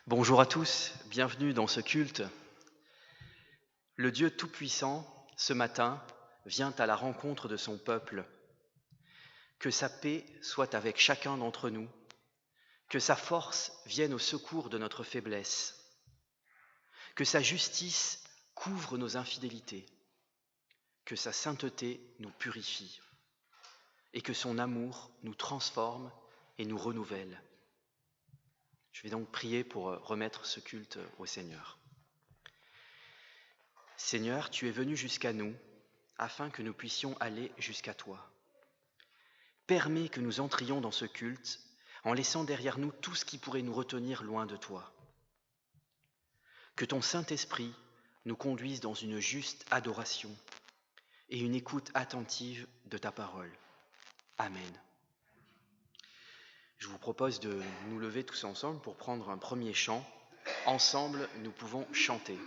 Bonjour à tous, bienvenue dans ce culte. Le Dieu Tout-Puissant, ce matin, vient à la rencontre de son peuple. Que sa paix soit avec chacun d'entre nous, que sa force vienne au secours de notre faiblesse, que sa justice couvre nos infidélités, que sa sainteté nous purifie, et que son amour nous transforme et nous renouvelle. Je vais donc prier pour remettre ce culte au Seigneur. Seigneur, tu es venu jusqu'à nous afin que nous puissions aller jusqu'à toi. Permets que nous entrions dans ce culte en laissant derrière nous tout ce qui pourrait nous retenir loin de toi. Que ton Saint-Esprit nous conduise dans une juste adoration et une écoute attentive de ta parole. Amen. Je vous propose de nous lever tous ensemble pour prendre un premier chant. Ensemble, nous pouvons chanter.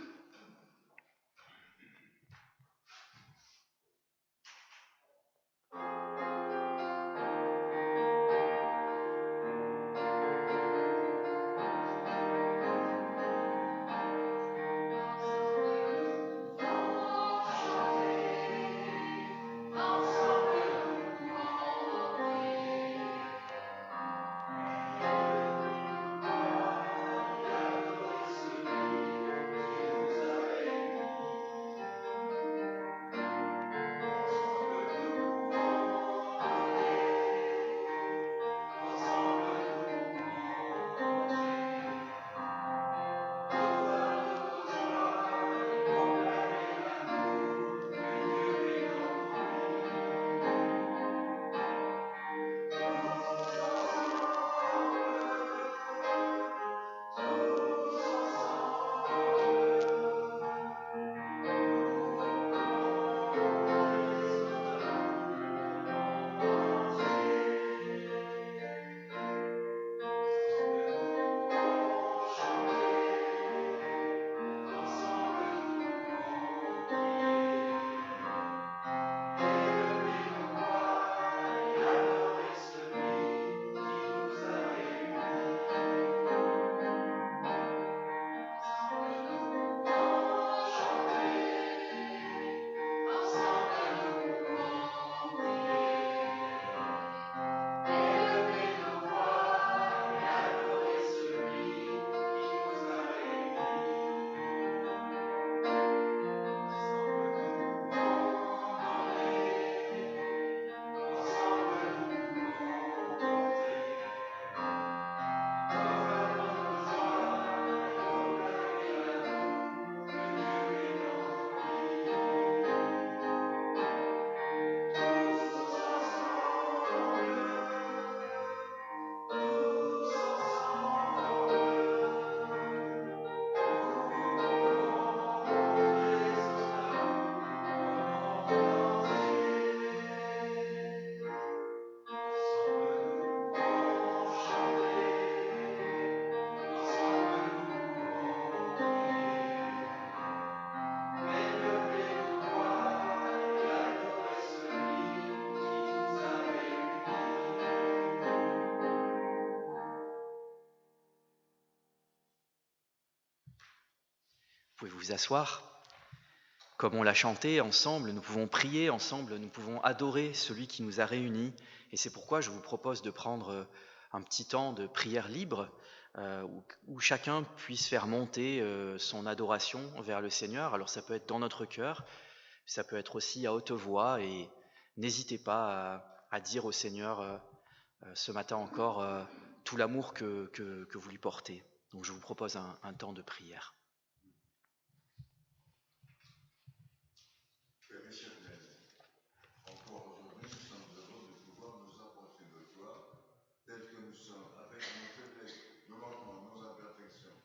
Vous pouvez vous asseoir. Comme on l'a chanté ensemble, nous pouvons prier ensemble, nous pouvons adorer celui qui nous a réunis. Et c'est pourquoi je vous propose de prendre un petit temps de prière libre où chacun puisse faire monter son adoration vers le Seigneur. Alors ça peut être dans notre cœur, ça peut être aussi à haute voix. Et n'hésitez pas à dire au Seigneur ce matin encore tout l'amour que vous lui portez. Donc je vous propose un temps de prière. Tels que nous sommes, avec nos faiblesses, nos manquements, nos imperfections.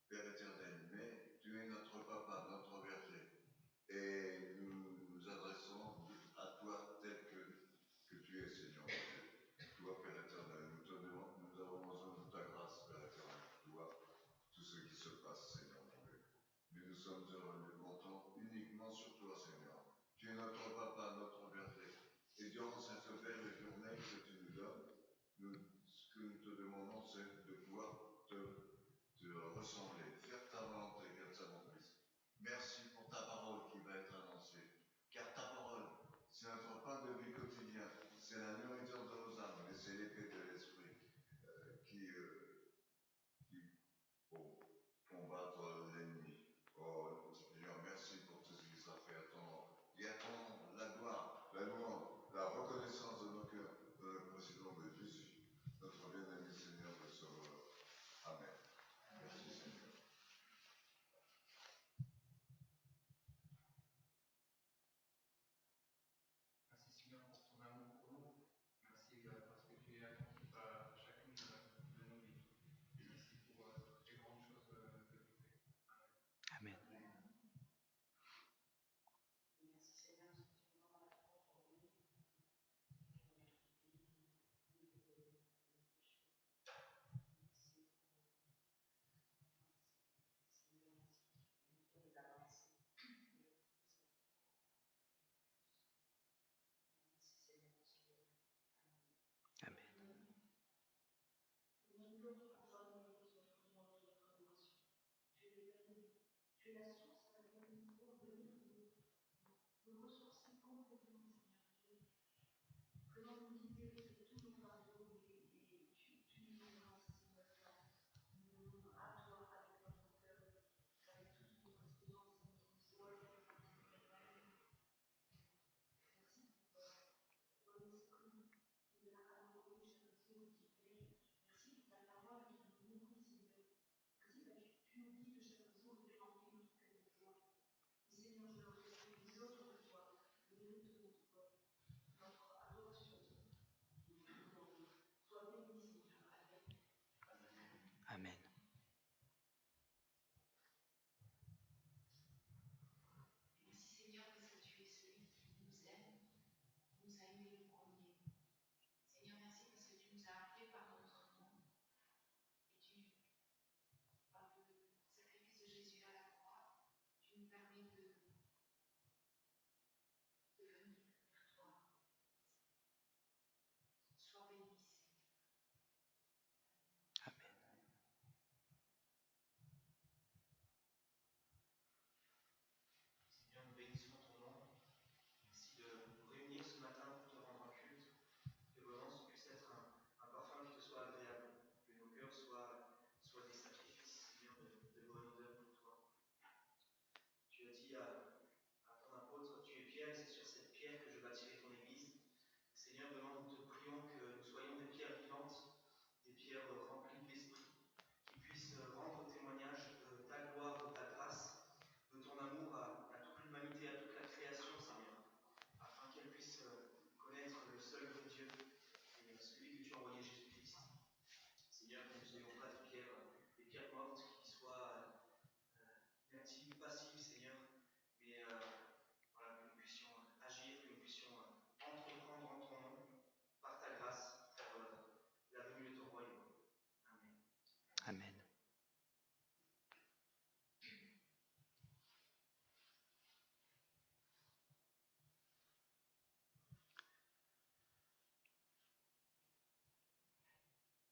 Père éternel, mais tu es notre papa, notre berger. Et nous nous adressons à toi tel que tu es, Seigneur mon Dieu. Toi, Père éternel, nous avons besoin de ta grâce, Père éternel. Tu vois tout ce qui se passe.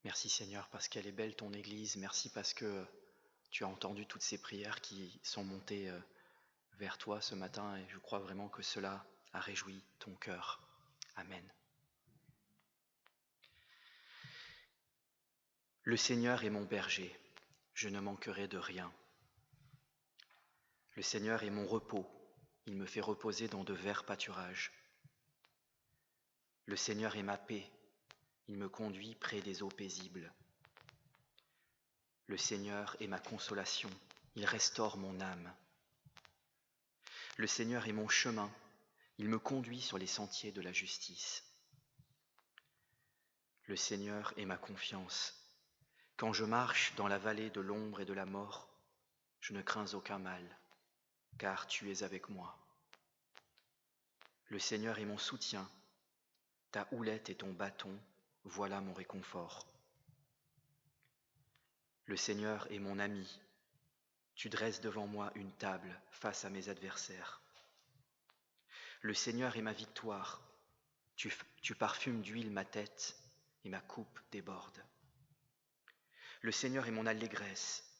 Merci Seigneur parce qu'elle est belle ton Église. Merci parce que tu as entendu toutes ces prières qui sont montées vers toi ce matin et je crois vraiment que cela a réjoui ton cœur. Amen. Le Seigneur est mon berger, je ne manquerai de rien. Le Seigneur est mon repos, il me fait reposer dans de verts pâturages. Le Seigneur est ma paix, il me conduit près des eaux paisibles. Le Seigneur est ma consolation, il restaure mon âme. Le Seigneur est mon chemin, il me conduit sur les sentiers de la justice. Le Seigneur est ma confiance. Quand je marche dans la vallée de l'ombre et de la mort, je ne crains aucun mal, car tu es avec moi. Le Seigneur est mon soutien, ta houlette et ton bâton, voilà mon réconfort. Le Seigneur est mon ami, tu dresses devant moi une table face à mes adversaires. Le Seigneur est ma victoire, tu parfumes d'huile ma tête et ma coupe déborde. Le Seigneur est mon allégresse,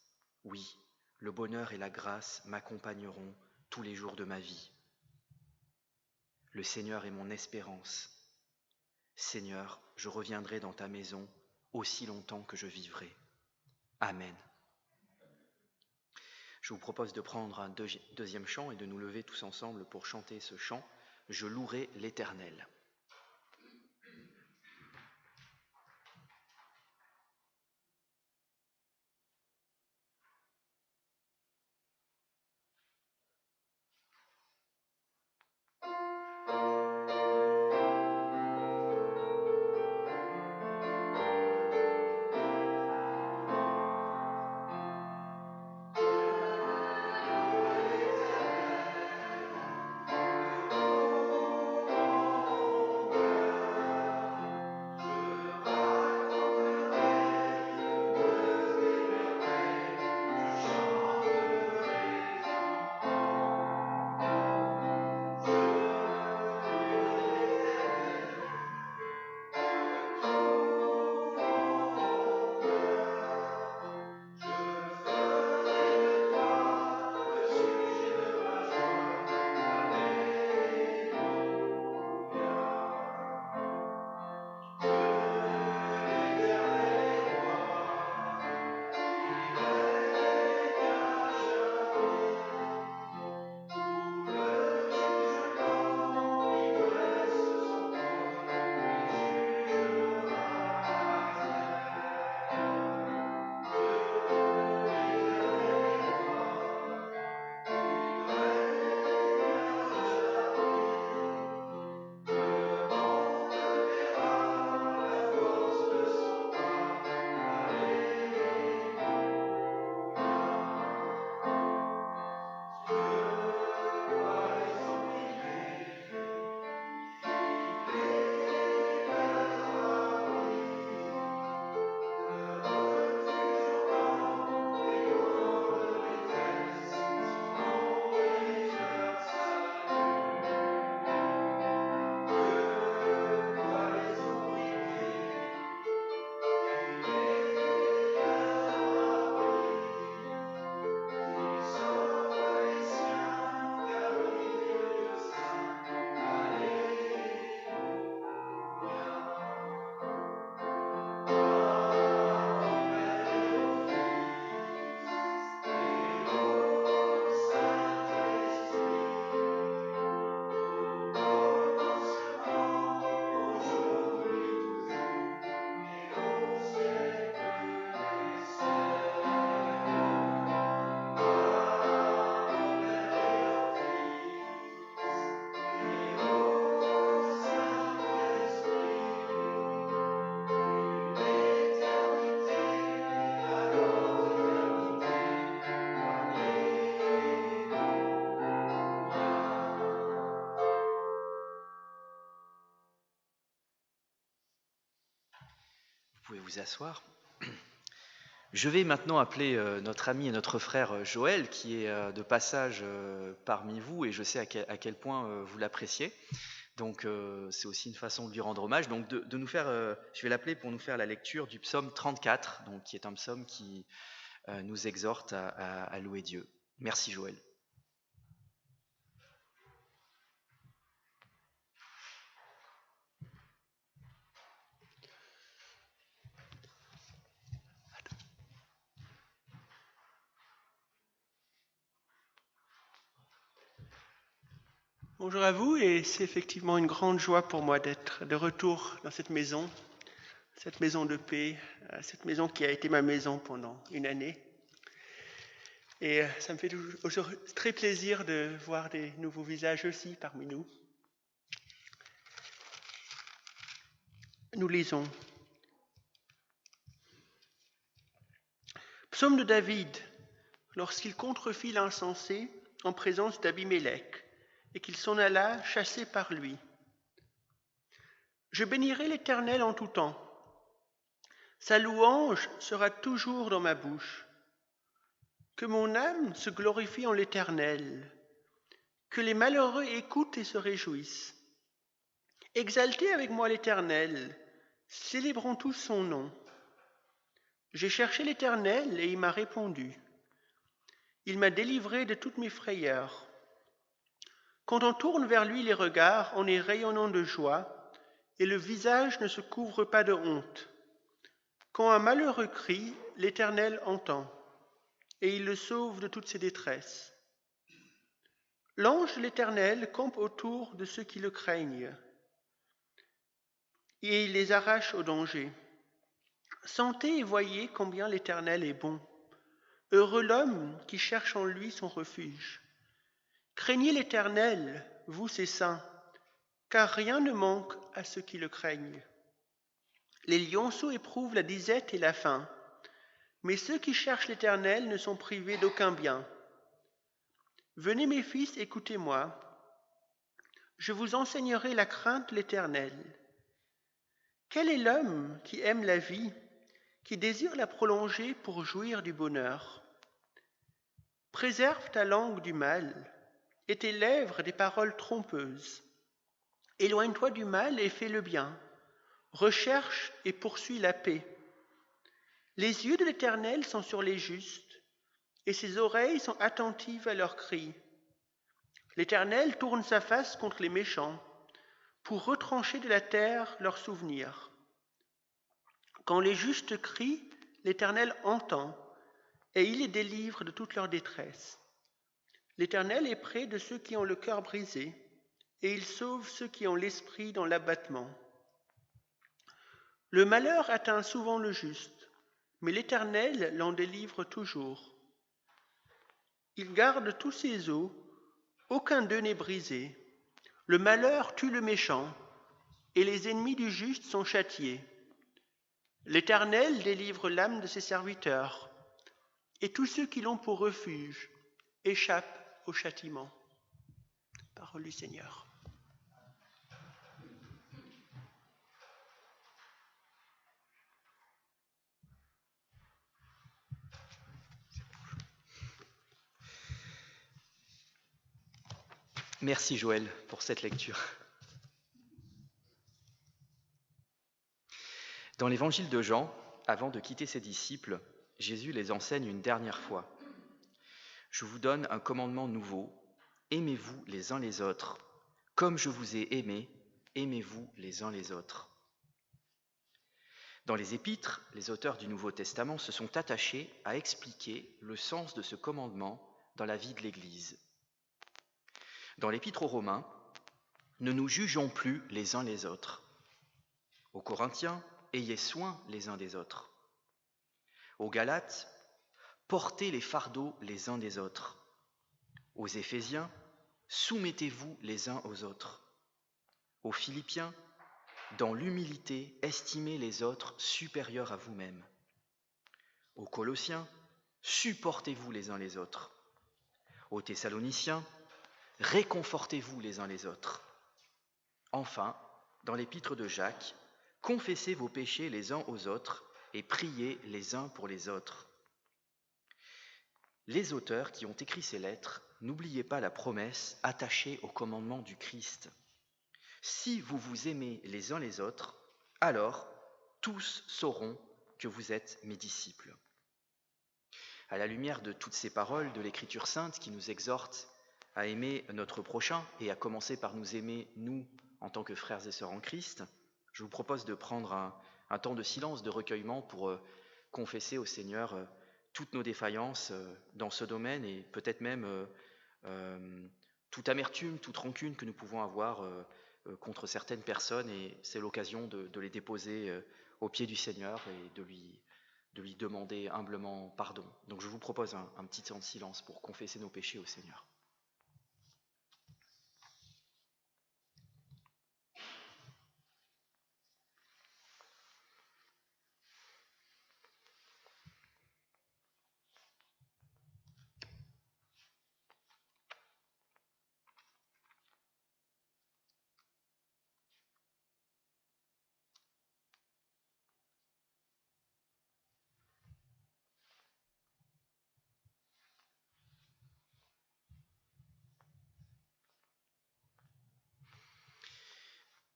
oui, le bonheur et la grâce m'accompagneront tous les jours de ma vie. Le Seigneur est mon espérance. Seigneur, je reviendrai dans ta maison aussi longtemps que je vivrai. Amen. Je vous propose de prendre un deuxième chant et de nous lever tous ensemble pour chanter ce chant « Je louerai l'Éternel ». Vous pouvez vous asseoir. Je vais maintenant appeler notre ami et notre frère Joël, qui est de passage parmi vous, et je sais à quel point vous l'appréciez. Donc c'est aussi une façon de lui rendre hommage. Donc de nous faire, je vais l'appeler pour nous faire la lecture du psaume 34, donc, qui est un psaume qui nous exhorte à louer Dieu. Merci Joël. Bonjour à vous, et c'est effectivement une grande joie pour moi d'être de retour dans cette maison de paix, cette maison qui a été ma maison pendant une année. Et ça me fait toujours très plaisir de voir des nouveaux visages aussi parmi nous. Nous lisons. Psaume de David, lorsqu'il contrefit l'insensé en présence d'Abimélec, et qu'il s'en alla chassé par lui. Je bénirai l'Éternel en tout temps. Sa louange sera toujours dans ma bouche. Que mon âme se glorifie en l'Éternel. Que les malheureux écoutent et se réjouissent. Exaltez avec moi l'Éternel. Célébrons tous son nom. J'ai cherché l'Éternel et il m'a répondu. Il m'a délivré de toutes mes frayeurs. Quand on tourne vers lui les regards, on est rayonnant de joie, et le visage ne se couvre pas de honte. Quand un malheureux crie, l'Éternel entend, et il le sauve de toutes ses détresses. L'ange de l'Éternel campe autour de ceux qui le craignent, et il les arrache au danger. Sentez et voyez combien l'Éternel est bon. Heureux l'homme qui cherche en lui son refuge. Craignez l'Éternel, vous ses saints, car rien ne manque à ceux qui le craignent. Les lionceaux éprouvent la disette et la faim, mais ceux qui cherchent l'Éternel ne sont privés d'aucun bien. Venez mes fils, écoutez-moi. Je vous enseignerai la crainte de l'Éternel. Quel est l'homme qui aime la vie, qui désire la prolonger pour jouir du bonheur? Préserve ta langue du mal et tes lèvres des paroles trompeuses. Éloigne-toi du mal et fais le bien. Recherche et poursuis la paix. Les yeux de l'Éternel sont sur les justes, et ses oreilles sont attentives à leurs cris. L'Éternel tourne sa face contre les méchants, pour retrancher de la terre leurs souvenirs. Quand les justes crient, l'Éternel entend, et il les délivre de toute leur détresse. L'Éternel est près de ceux qui ont le cœur brisé, et il sauve ceux qui ont l'esprit dans l'abattement. Le malheur atteint souvent le juste, mais l'Éternel l'en délivre toujours. Il garde tous ses os, aucun d'eux n'est brisé. Le malheur tue le méchant, et les ennemis du juste sont châtiés. L'Éternel délivre l'âme de ses serviteurs, et tous ceux qui l'ont pour refuge échappent au châtiment. Parole du Seigneur. Merci Joël pour cette lecture. Dans l'évangile de Jean, avant de quitter ses disciples, Jésus les enseigne une dernière fois. Je vous donne un commandement nouveau, aimez-vous les uns les autres. Comme je vous ai aimés, aimez-vous les uns les autres. Dans les Épîtres, les auteurs du Nouveau Testament se sont attachés à expliquer le sens de ce commandement dans la vie de l'Église. Dans l'Épître aux Romains, ne nous jugeons plus les uns les autres. Aux Corinthiens, ayez soin les uns des autres. Aux Galates, portez les fardeaux les uns des autres. Aux Éphésiens, soumettez-vous les uns aux autres. Aux Philippiens, dans l'humilité, estimez les autres supérieurs à vous-même. Aux Colossiens, supportez-vous les uns les autres. Aux Thessaloniciens, réconfortez-vous les uns les autres. Enfin, dans l'épître de Jacques, confessez vos péchés les uns aux autres et priez les uns pour les autres. Les auteurs qui ont écrit ces lettres, n'oubliez pas la promesse attachée au commandement du Christ. Si vous vous aimez les uns les autres, alors tous sauront que vous êtes mes disciples. » À la lumière de toutes ces paroles de l'Écriture sainte qui nous exhortent à aimer notre prochain et à commencer par nous aimer, nous, en tant que frères et sœurs en Christ, je vous propose de prendre un temps de silence, de recueillement pour confesser au Seigneur toutes nos défaillances dans ce domaine et peut-être même toute amertume, toute rancune que nous pouvons avoir contre certaines personnes, et c'est l'occasion de les déposer aux pieds du Seigneur et de lui demander humblement pardon. Donc je vous propose un petit temps de silence pour confesser nos péchés au Seigneur.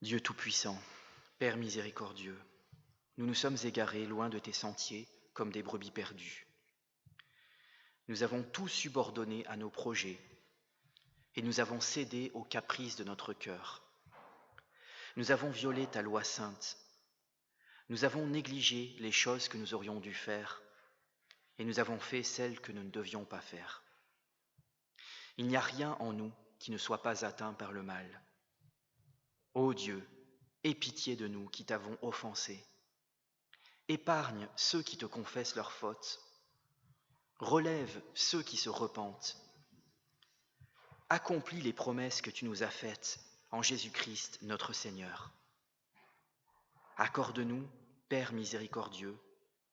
Dieu Tout-Puissant, Père miséricordieux, nous nous sommes égarés loin de tes sentiers comme des brebis perdues. Nous avons tout subordonné à nos projets et nous avons cédé aux caprices de notre cœur. Nous avons violé ta loi sainte. Nous avons négligé les choses que nous aurions dû faire et nous avons fait celles que nous ne devions pas faire. Il n'y a rien en nous qui ne soit pas atteint par le mal. Ô Dieu, aie pitié de nous qui t'avons offensé. Épargne ceux qui te confessent leurs fautes. Relève ceux qui se repentent. Accomplis les promesses que tu nous as faites en Jésus-Christ notre Seigneur. Accorde-nous, Père miséricordieux,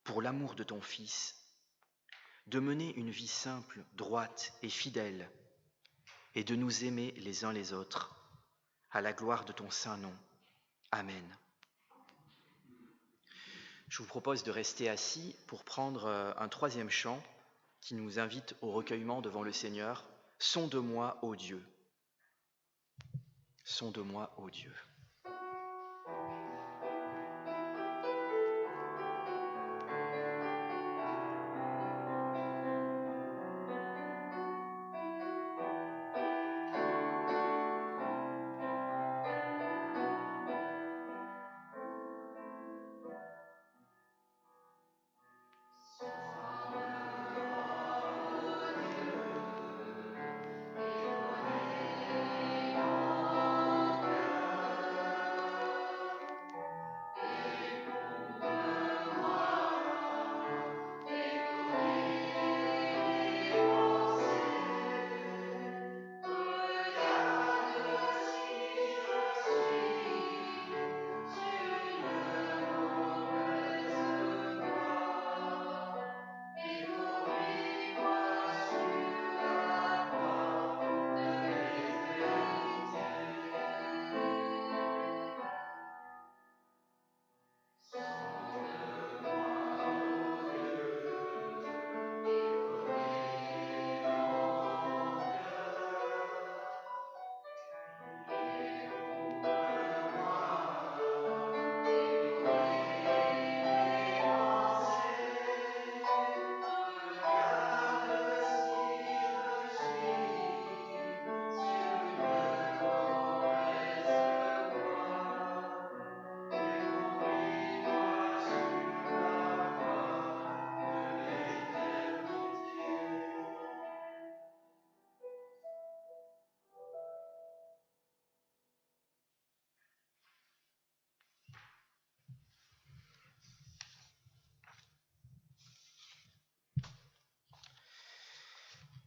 pour l'amour de ton Fils, de mener une vie simple, droite et fidèle, et de nous aimer les uns les autres, à la gloire de ton saint nom. Amen. Je vous propose de rester assis pour prendre un troisième chant qui nous invite au recueillement devant le Seigneur. « Sonde-moi, ô Dieu ». « Sonde-moi, ô Dieu ».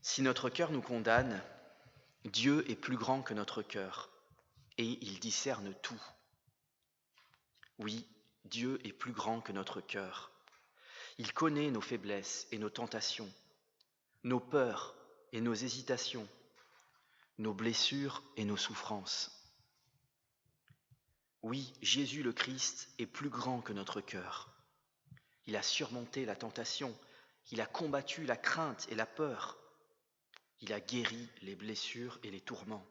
Si notre cœur nous condamne, Dieu est plus grand que notre cœur et il discerne tout. Oui, Dieu est plus grand que notre cœur. Il connaît nos faiblesses et nos tentations, nos peurs et nos hésitations, nos blessures et nos souffrances. Oui, Jésus le Christ est plus grand que notre cœur. Il a surmonté la tentation, il a combattu la crainte et la peur. Il a guéri les blessures et les tourments.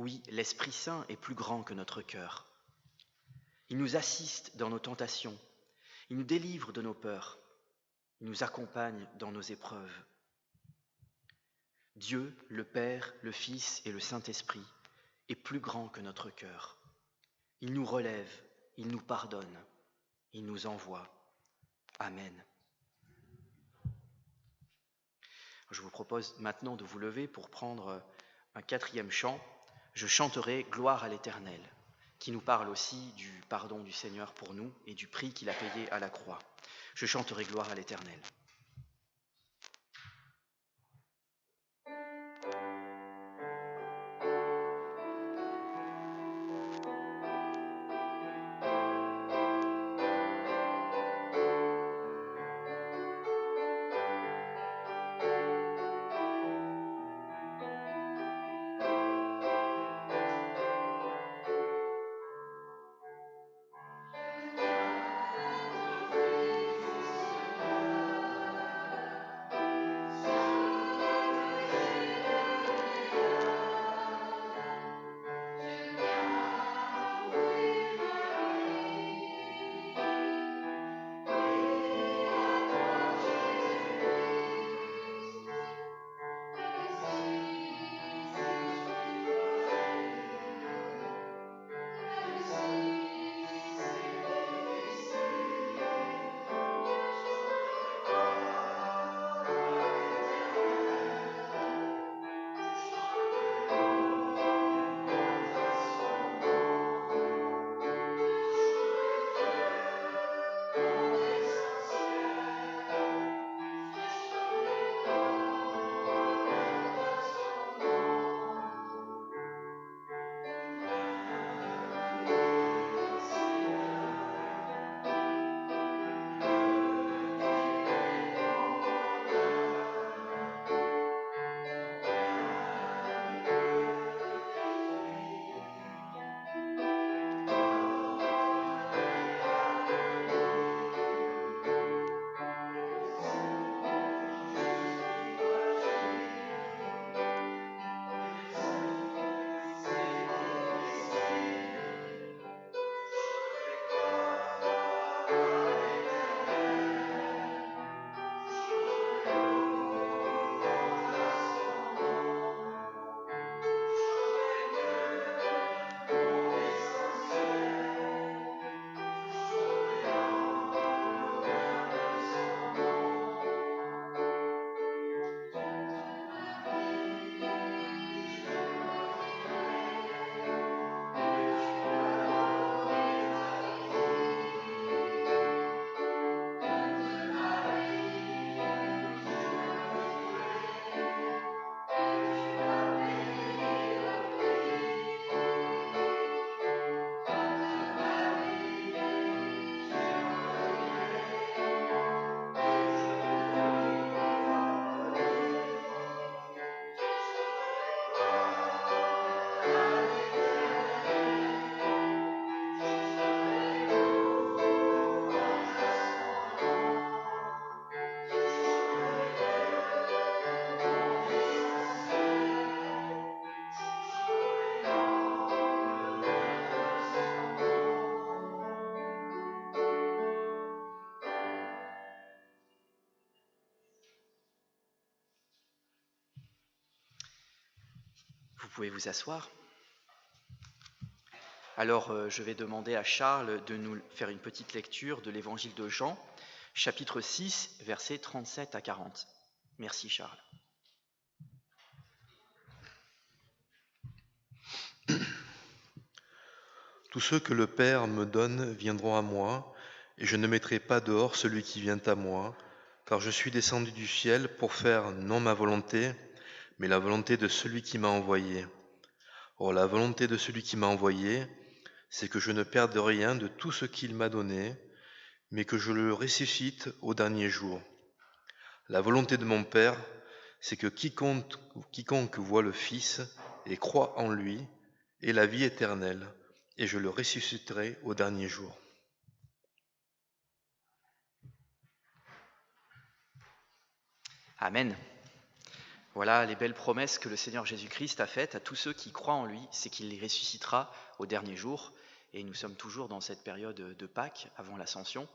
Oui, l'Esprit Saint est plus grand que notre cœur. Il nous assiste dans nos tentations, il nous délivre de nos peurs, il nous accompagne dans nos épreuves. Dieu, le Père, le Fils et le Saint-Esprit est plus grand que notre cœur. Il nous relève, il nous pardonne, il nous envoie. Amen. Je vous propose maintenant de vous lever pour prendre un 4e chant. Je chanterai Gloire à l'Éternel, qui nous parle aussi du pardon du Seigneur pour nous et du prix qu'il a payé à la croix. Je chanterai Gloire à l'Éternel. Vous pouvez vous asseoir. Alors, je vais demander à Charles de nous faire une petite lecture de l'évangile de Jean, chapitre 6, versets 37 à 40. Merci Charles. Tous ceux que le Père me donne viendront à moi, et je ne mettrai pas dehors celui qui vient à moi, car je suis descendu du ciel pour faire non ma volonté, mais la volonté de celui qui m'a envoyé. Or, la volonté de celui qui m'a envoyé, c'est que je ne perde rien de tout ce qu'il m'a donné, mais que je le ressuscite au dernier jour. La volonté de mon Père, c'est que quiconque voit le Fils et croit en lui ait la vie éternelle, et je le ressusciterai au dernier jour. Amen. Voilà les belles promesses que le Seigneur Jésus-Christ a faites à tous ceux qui croient en lui, c'est qu'il les ressuscitera au dernier jour. Et nous sommes toujours dans cette période de Pâques, avant l'Ascension.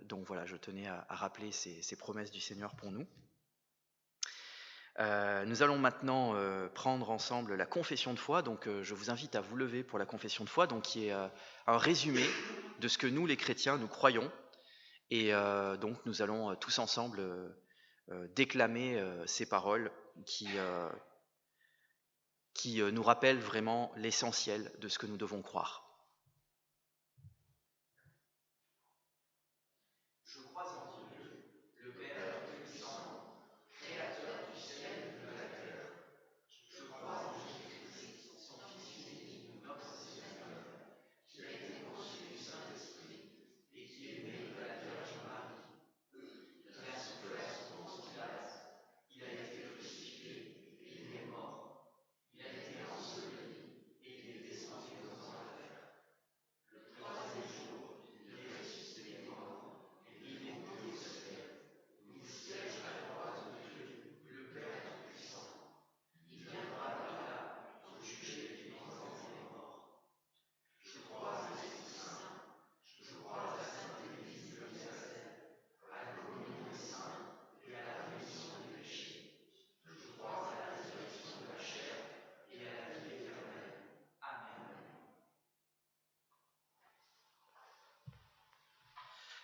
Donc voilà, je tenais à rappeler ces promesses du Seigneur pour nous. Nous allons maintenant prendre ensemble la confession de foi. Donc je vous invite à vous lever pour la confession de foi, donc qui est un résumé de ce que nous, les chrétiens, nous croyons. Et donc nous allons tous ensemble déclamer ces paroles qui nous rappellent vraiment l'essentiel de ce que nous devons croire. Je crois en Dieu, le Père Tout-Puissant, Créateur du ciel et de la terre. Je crois en Jésus-Christ, son Fils unique, notre Seigneur, qui a été conçu du Saint-Esprit et qui est né de la Vierge Marie. Il a souffert sous Ponce Pilate, il a été crucifié et il est mort. Il a été enseveli et il est descendu aux enfers. Le troisième jour, il est ressuscité des morts et il est monté au ciel. Il siège à la droite de Dieu, le Père Tout-Puissant. Il viendra par là pour juger les vivants et les morts. Je crois à l'Esprit Saint, je crois à la Sainte Église universelle, à la communion des saints et à la rémission des péchés. Je crois à la résurrection de la chair et à la vie éternelle. Amen.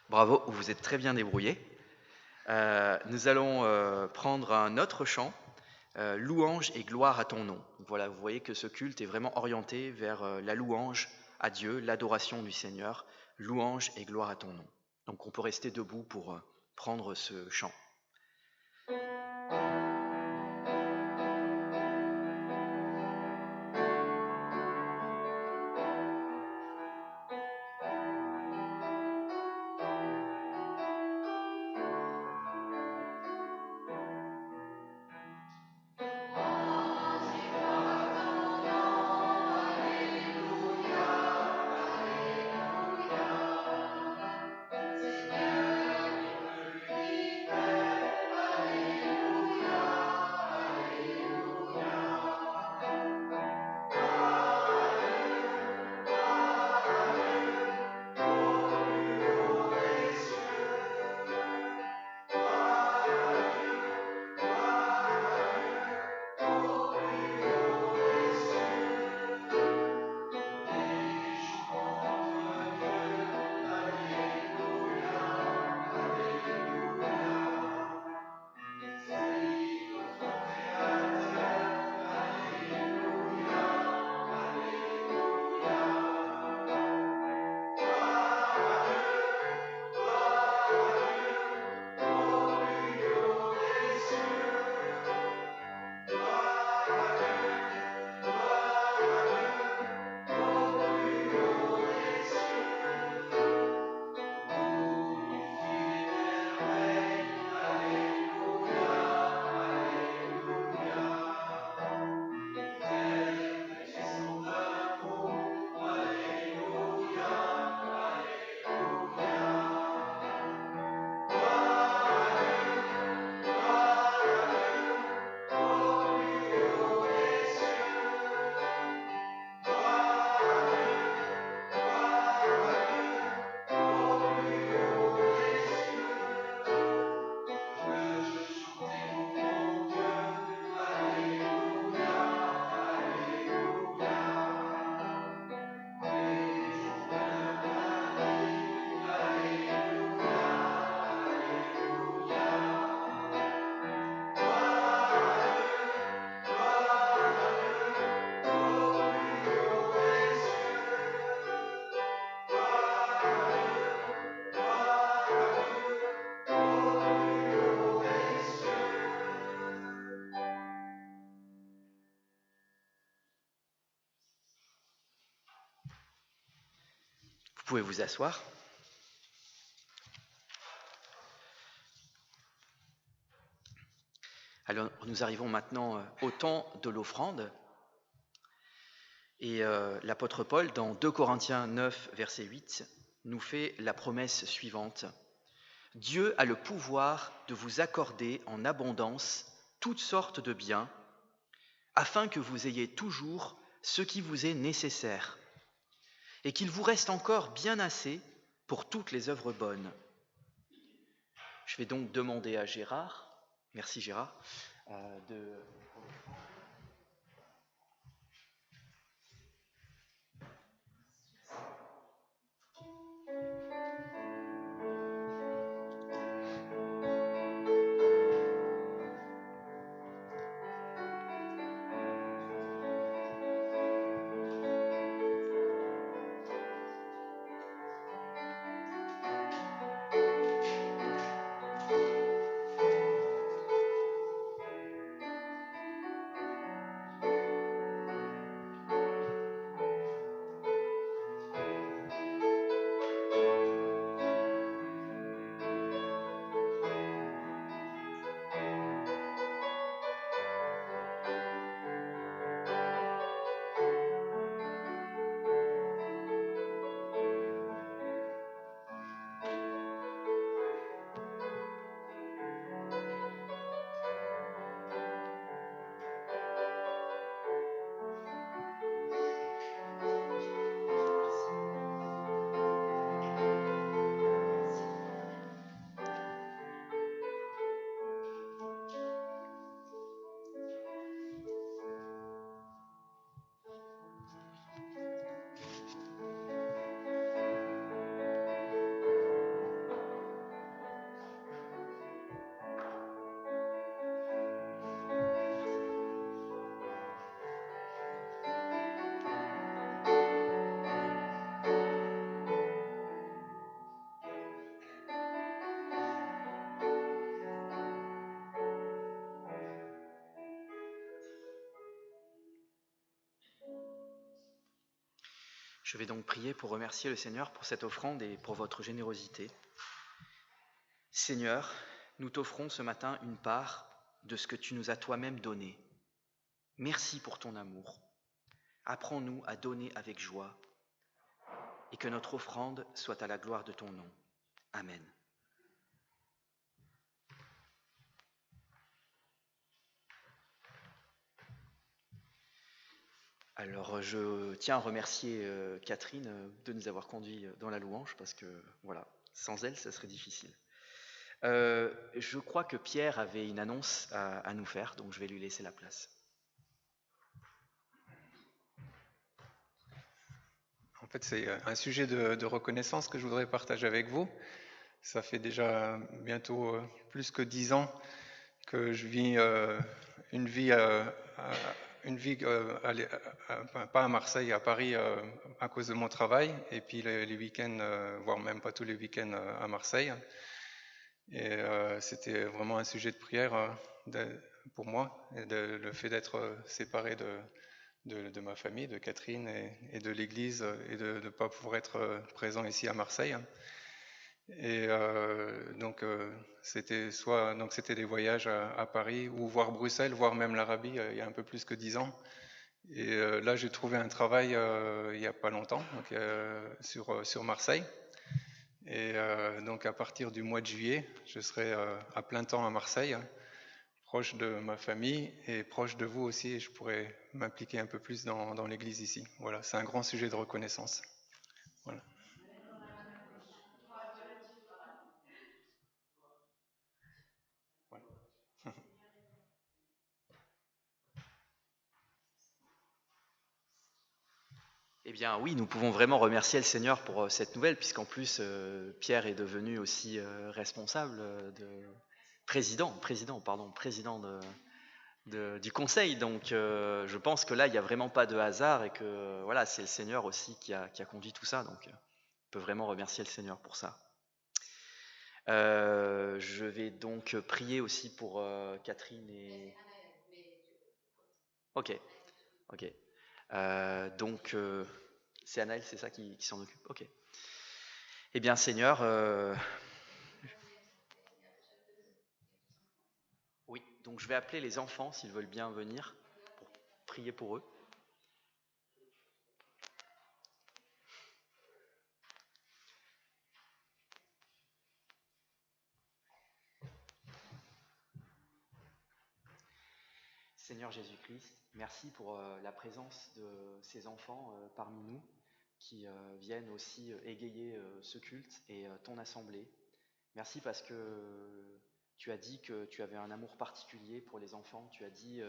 Bravo, vous êtes très bien débrouillés. Nous allons prendre un autre chant, Louange et gloire à ton nom. Voilà, vous voyez que ce culte est vraiment orienté vers la louange à Dieu, l'adoration du Seigneur, louange et gloire à ton nom. Donc on peut rester debout pour prendre ce chant. Vous pouvez vous asseoir. Alors, nous arrivons maintenant au temps de l'offrande. Et l'apôtre Paul, dans 2 Corinthiens 9, verset 8, nous fait la promesse suivante. Dieu a le pouvoir de vous accorder en abondance toutes sortes de biens, afin que vous ayez toujours ce qui vous est nécessaire, et qu'il vous reste encore bien assez pour toutes les œuvres bonnes. Je vais donc demander à Gérard, merci Gérard, de... Je vais donc prier pour remercier le Seigneur pour cette offrande et pour votre générosité. Seigneur, nous t'offrons ce matin une part de ce que tu nous as toi-même donné. Merci pour ton amour. Apprends-nous à donner avec joie et que notre offrande soit à la gloire de ton nom. Amen. Alors, je tiens à remercier Catherine de nous avoir conduits dans la louange parce que, voilà, sans elle, ça serait difficile. Je crois que Pierre avait une annonce à nous faire, donc je vais lui laisser la place. En fait, c'est un sujet de reconnaissance que je voudrais partager avec vous. Ça fait déjà bientôt plus que 10 ans que je vis une vie pas à Marseille, à Paris, à cause de mon travail, et puis les week-ends, voire même pas tous les week-ends à Marseille. Et c'était vraiment un sujet de prière pour moi, et le fait d'être séparé de ma famille, de Catherine et de l'église, et de ne pas pouvoir être présent ici à Marseille. Et donc c'était des voyages à Paris ou voir Bruxelles, voire même l'Arabie il y a un peu plus que 10 ans. Et là j'ai trouvé un travail il n'y a pas longtemps, donc, sur Marseille. Et donc à partir du mois de juillet, je serai à plein temps à Marseille, proche de ma famille et proche de vous aussi, et je pourrai m'impliquer un peu plus dans l'église ici. Voilà, c'est un grand sujet de reconnaissance. Voilà. Eh bien oui, nous pouvons vraiment remercier le Seigneur pour cette nouvelle, puisqu'en plus Pierre est devenu aussi responsable président du conseil. Donc je pense que là, il n'y a vraiment pas de hasard et que voilà, c'est le Seigneur aussi qui a conduit tout ça. Donc on peut vraiment remercier le Seigneur pour ça. Je vais donc prier aussi pour Catherine et... Ok. Donc c'est Anaël, c'est ça qui s'en occupe. Ok. Eh bien Seigneur, oui, donc je vais appeler les enfants s'ils veulent bien venir pour prier pour eux. Seigneur Jésus-Christ, merci pour la présence de ces enfants parmi nous qui viennent aussi égayer ce culte et ton assemblée. Merci parce que tu as dit que tu avais un amour particulier pour les enfants. Tu as dit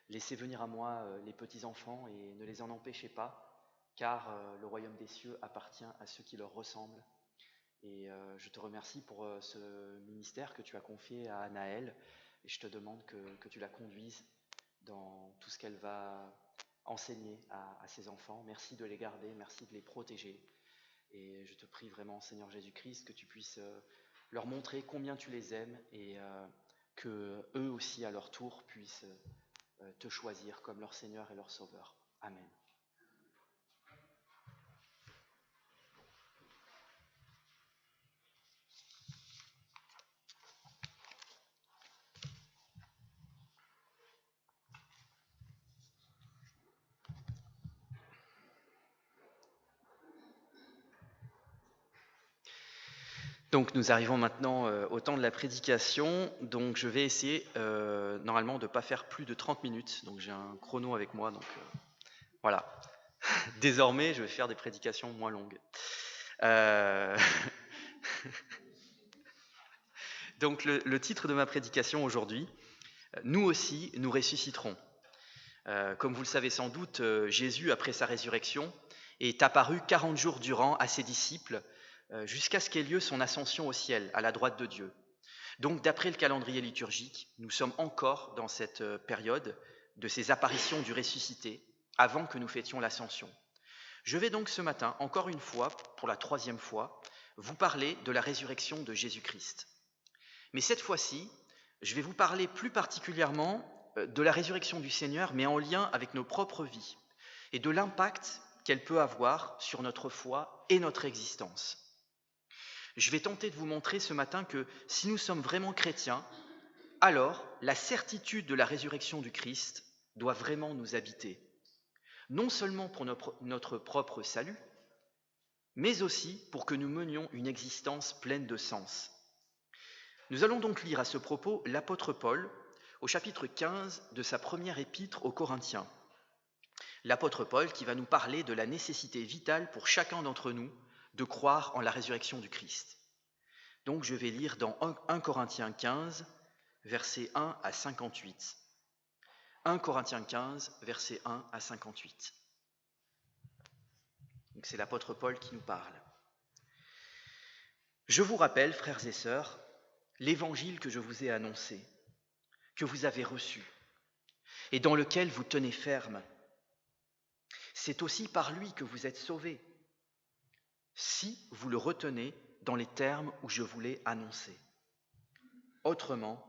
laissez venir à moi les petits-enfants et ne les en empêchez pas, car le royaume des cieux appartient à ceux qui leur ressemblent. Et je te remercie pour ce ministère que tu as confié à Anaëlle et je te demande que tu la conduises dans tout ce qu'elle va enseigner à ses enfants. Merci de les garder, merci de les protéger. Et je te prie vraiment, Seigneur Jésus-Christ, que tu puisses leur montrer combien tu les aimes et que eux aussi, à leur tour, puissent te choisir comme leur Seigneur et leur Sauveur. Amen. Donc nous arrivons maintenant au temps de la prédication, donc je vais essayer normalement de ne pas faire plus de 30 minutes, donc j'ai un chrono avec moi, donc voilà. Désormais je vais faire des prédications moins longues. Donc le titre de ma prédication aujourd'hui, nous aussi nous ressusciterons. Comme vous le savez sans doute, Jésus après sa résurrection est apparu 40 jours durant à ses disciples, jusqu'à ce qu'ait lieu son ascension au ciel, à la droite de Dieu. Donc, d'après le calendrier liturgique, nous sommes encore dans cette période de ces apparitions du ressuscité, avant que nous fêtions l'ascension. Je vais donc ce matin, encore une fois, pour la 3e fois, vous parler de la résurrection de Jésus-Christ. Mais cette fois-ci, je vais vous parler plus particulièrement de la résurrection du Seigneur, mais en lien avec nos propres vies, et de l'impact qu'elle peut avoir sur notre foi et notre existence. Je vais tenter de vous montrer ce matin que si nous sommes vraiment chrétiens, alors la certitude de la résurrection du Christ doit vraiment nous habiter, non seulement pour notre propre salut, mais aussi pour que nous menions une existence pleine de sens. Nous allons donc lire à ce propos l'apôtre Paul au chapitre 15 de sa première épître aux Corinthiens. L'apôtre Paul qui va nous parler de la nécessité vitale pour chacun d'entre nous de croire en la résurrection du Christ. Donc je vais lire dans 1 Corinthiens 15, versets 1 à 58. 1 Corinthiens 15, versets 1 à 58. Donc c'est l'apôtre Paul qui nous parle. Je vous rappelle, frères et sœurs, l'évangile que je vous ai annoncé, que vous avez reçu, et dans lequel vous tenez ferme. C'est aussi par lui que vous êtes sauvés, si vous le retenez dans les termes où je vous l'ai annoncé. Autrement,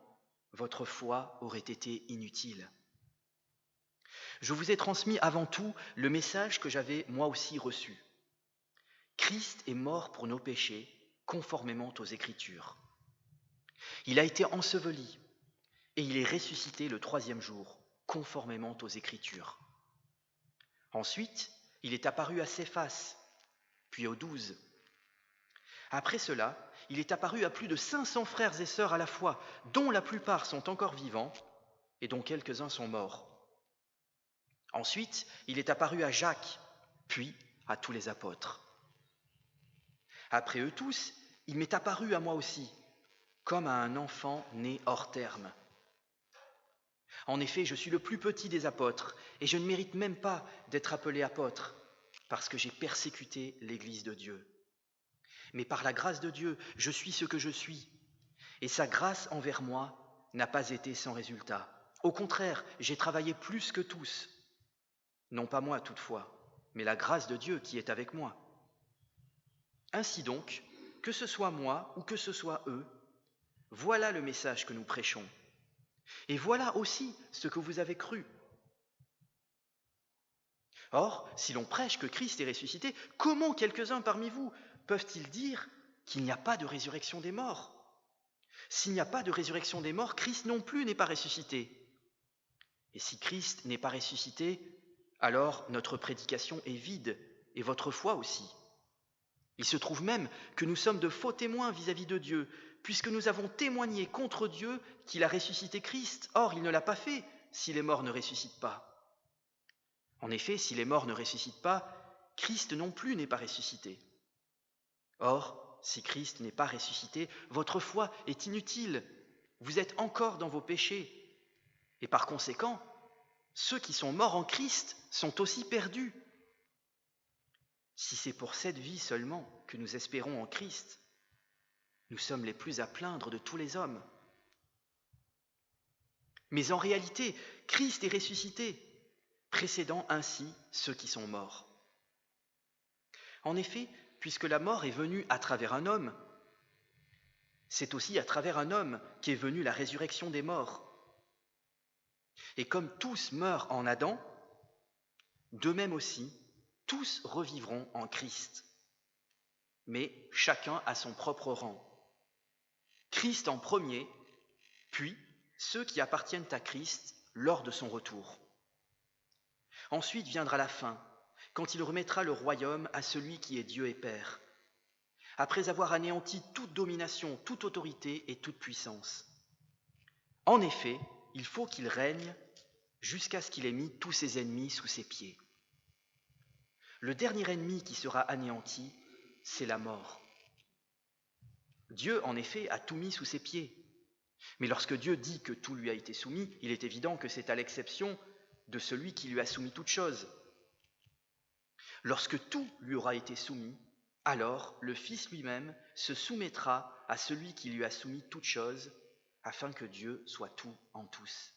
votre foi aurait été inutile. Je vous ai transmis avant tout le message que j'avais moi aussi reçu. Christ est mort pour nos péchés, conformément aux Écritures. Il a été enseveli et il est ressuscité le 3e jour, conformément aux Écritures. Ensuite, il est apparu à Céphas, puis aux 12. Après cela, il est apparu à plus de 500 frères et sœurs à la fois, dont la plupart sont encore vivants et dont quelques-uns sont morts. Ensuite, il est apparu à Jacques, puis à tous les apôtres. Après eux tous, il m'est apparu à moi aussi, comme à un enfant né hors terme. En effet, je suis le plus petit des apôtres, et je ne mérite même pas d'être appelé apôtre, parce que j'ai persécuté l'Église de Dieu. Mais par la grâce de Dieu, je suis ce que je suis, et sa grâce envers moi n'a pas été sans résultat. Au contraire, j'ai travaillé plus que tous. Non pas moi toutefois, mais la grâce de Dieu qui est avec moi. Ainsi donc, que ce soit moi ou que ce soit eux, voilà le message que nous prêchons. Et voilà aussi ce que vous avez cru. Or, si l'on prêche que Christ est ressuscité, comment quelques-uns parmi vous peuvent-ils dire qu'il n'y a pas de résurrection des morts ? S'il n'y a pas de résurrection des morts, Christ non plus n'est pas ressuscité. Et si Christ n'est pas ressuscité, alors notre prédication est vide, et votre foi aussi. Il se trouve même que nous sommes de faux témoins vis-à-vis de Dieu, puisque nous avons témoigné contre Dieu qu'il a ressuscité Christ. Or, il ne l'a pas fait, si les morts ne ressuscitent pas. En effet, si les morts ne ressuscitent pas, Christ non plus n'est pas ressuscité. Or, si Christ n'est pas ressuscité, votre foi est inutile. Vous êtes encore dans vos péchés. Et par conséquent, ceux qui sont morts en Christ sont aussi perdus. Si c'est pour cette vie seulement que nous espérons en Christ, nous sommes les plus à plaindre de tous les hommes. Mais en réalité, Christ est ressuscité, précédant ainsi ceux qui sont morts. En effet, puisque la mort est venue à travers un homme, c'est aussi à travers un homme qu'est venue la résurrection des morts. Et comme tous meurent en Adam, de même aussi, tous revivront en Christ. Mais chacun à son propre rang. Christ en premier, puis ceux qui appartiennent à Christ lors de son retour. Ensuite viendra la fin, quand il remettra le royaume à celui qui est Dieu et Père, après avoir anéanti toute domination, toute autorité et toute puissance. En effet, il faut qu'il règne jusqu'à ce qu'il ait mis tous ses ennemis sous ses pieds. Le dernier ennemi qui sera anéanti, c'est la mort. Dieu, en effet, a tout mis sous ses pieds. Mais lorsque Dieu dit que tout lui a été soumis, il est évident que c'est à l'exception de celui qui lui a soumis toute chose. Lorsque tout lui aura été soumis, alors le Fils lui-même se soumettra à celui qui lui a soumis toute chose, afin que Dieu soit tout en tous.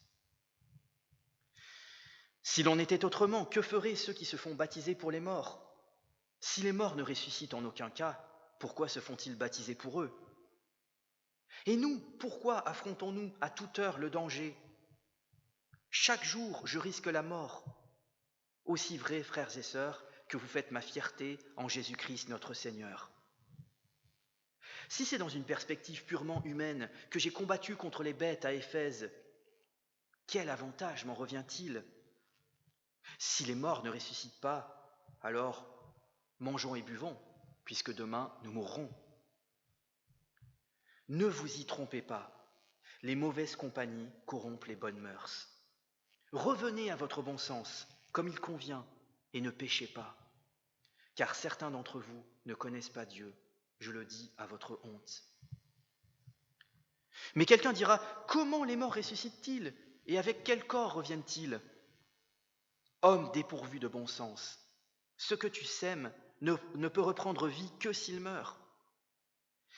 Si l'on était autrement, que feraient ceux qui se font baptiser pour les morts? Si les morts ne ressuscitent en aucun cas, pourquoi se font-ils baptiser pour eux? Et nous, pourquoi affrontons-nous à toute heure le danger? Chaque jour, je risque la mort. Aussi vrai, frères et sœurs, que vous faites ma fierté en Jésus-Christ notre Seigneur. Si c'est dans une perspective purement humaine que j'ai combattu contre les bêtes à Éphèse, quel avantage m'en revient-il? Si les morts ne ressuscitent pas, alors mangeons et buvons, puisque demain nous mourrons. Ne vous y trompez pas, les mauvaises compagnies corrompent les bonnes mœurs. Revenez à votre bon sens, comme il convient, et ne péchez pas, car certains d'entre vous ne connaissent pas Dieu, je le dis à votre honte. Mais quelqu'un dira, comment les morts ressuscitent-ils, et avec quel corps reviennent-ils? Homme dépourvu de bon sens, ce que tu sèmes ne peut reprendre vie que s'il meurt.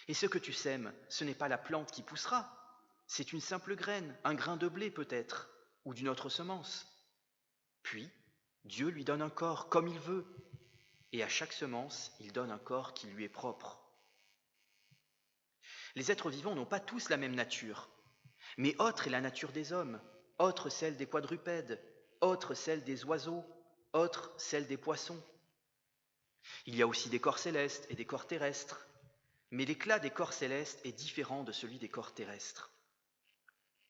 Et ce que tu sèmes, ce n'est pas la plante qui poussera, c'est une simple graine, un grain de blé peut-être, ou d'une autre semence. Puis, Dieu lui donne un corps comme il veut, et à chaque semence, il donne un corps qui lui est propre. Les êtres vivants n'ont pas tous la même nature, mais autre est la nature des hommes, autre celle des quadrupèdes, autre celle des oiseaux, autre celle des poissons. Il y a aussi des corps célestes et des corps terrestres, mais l'éclat des corps célestes est différent de celui des corps terrestres.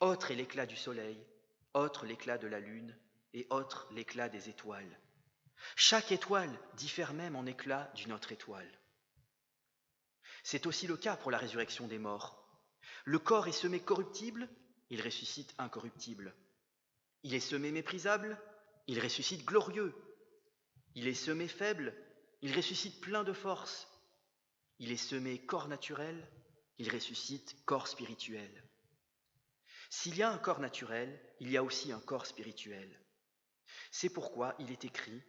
Autre est l'éclat du soleil, autre l'éclat de la lune, et autre l'éclat des étoiles. Chaque étoile diffère même en éclat d'une autre étoile. C'est aussi le cas pour la résurrection des morts. Le corps est semé corruptible, il ressuscite incorruptible. Il est semé méprisable, il ressuscite glorieux. Il est semé faible, il ressuscite plein de force. Il est semé corps naturel, il ressuscite corps spirituel. S'il y a un corps naturel, il y a aussi un corps spirituel. C'est pourquoi il est écrit,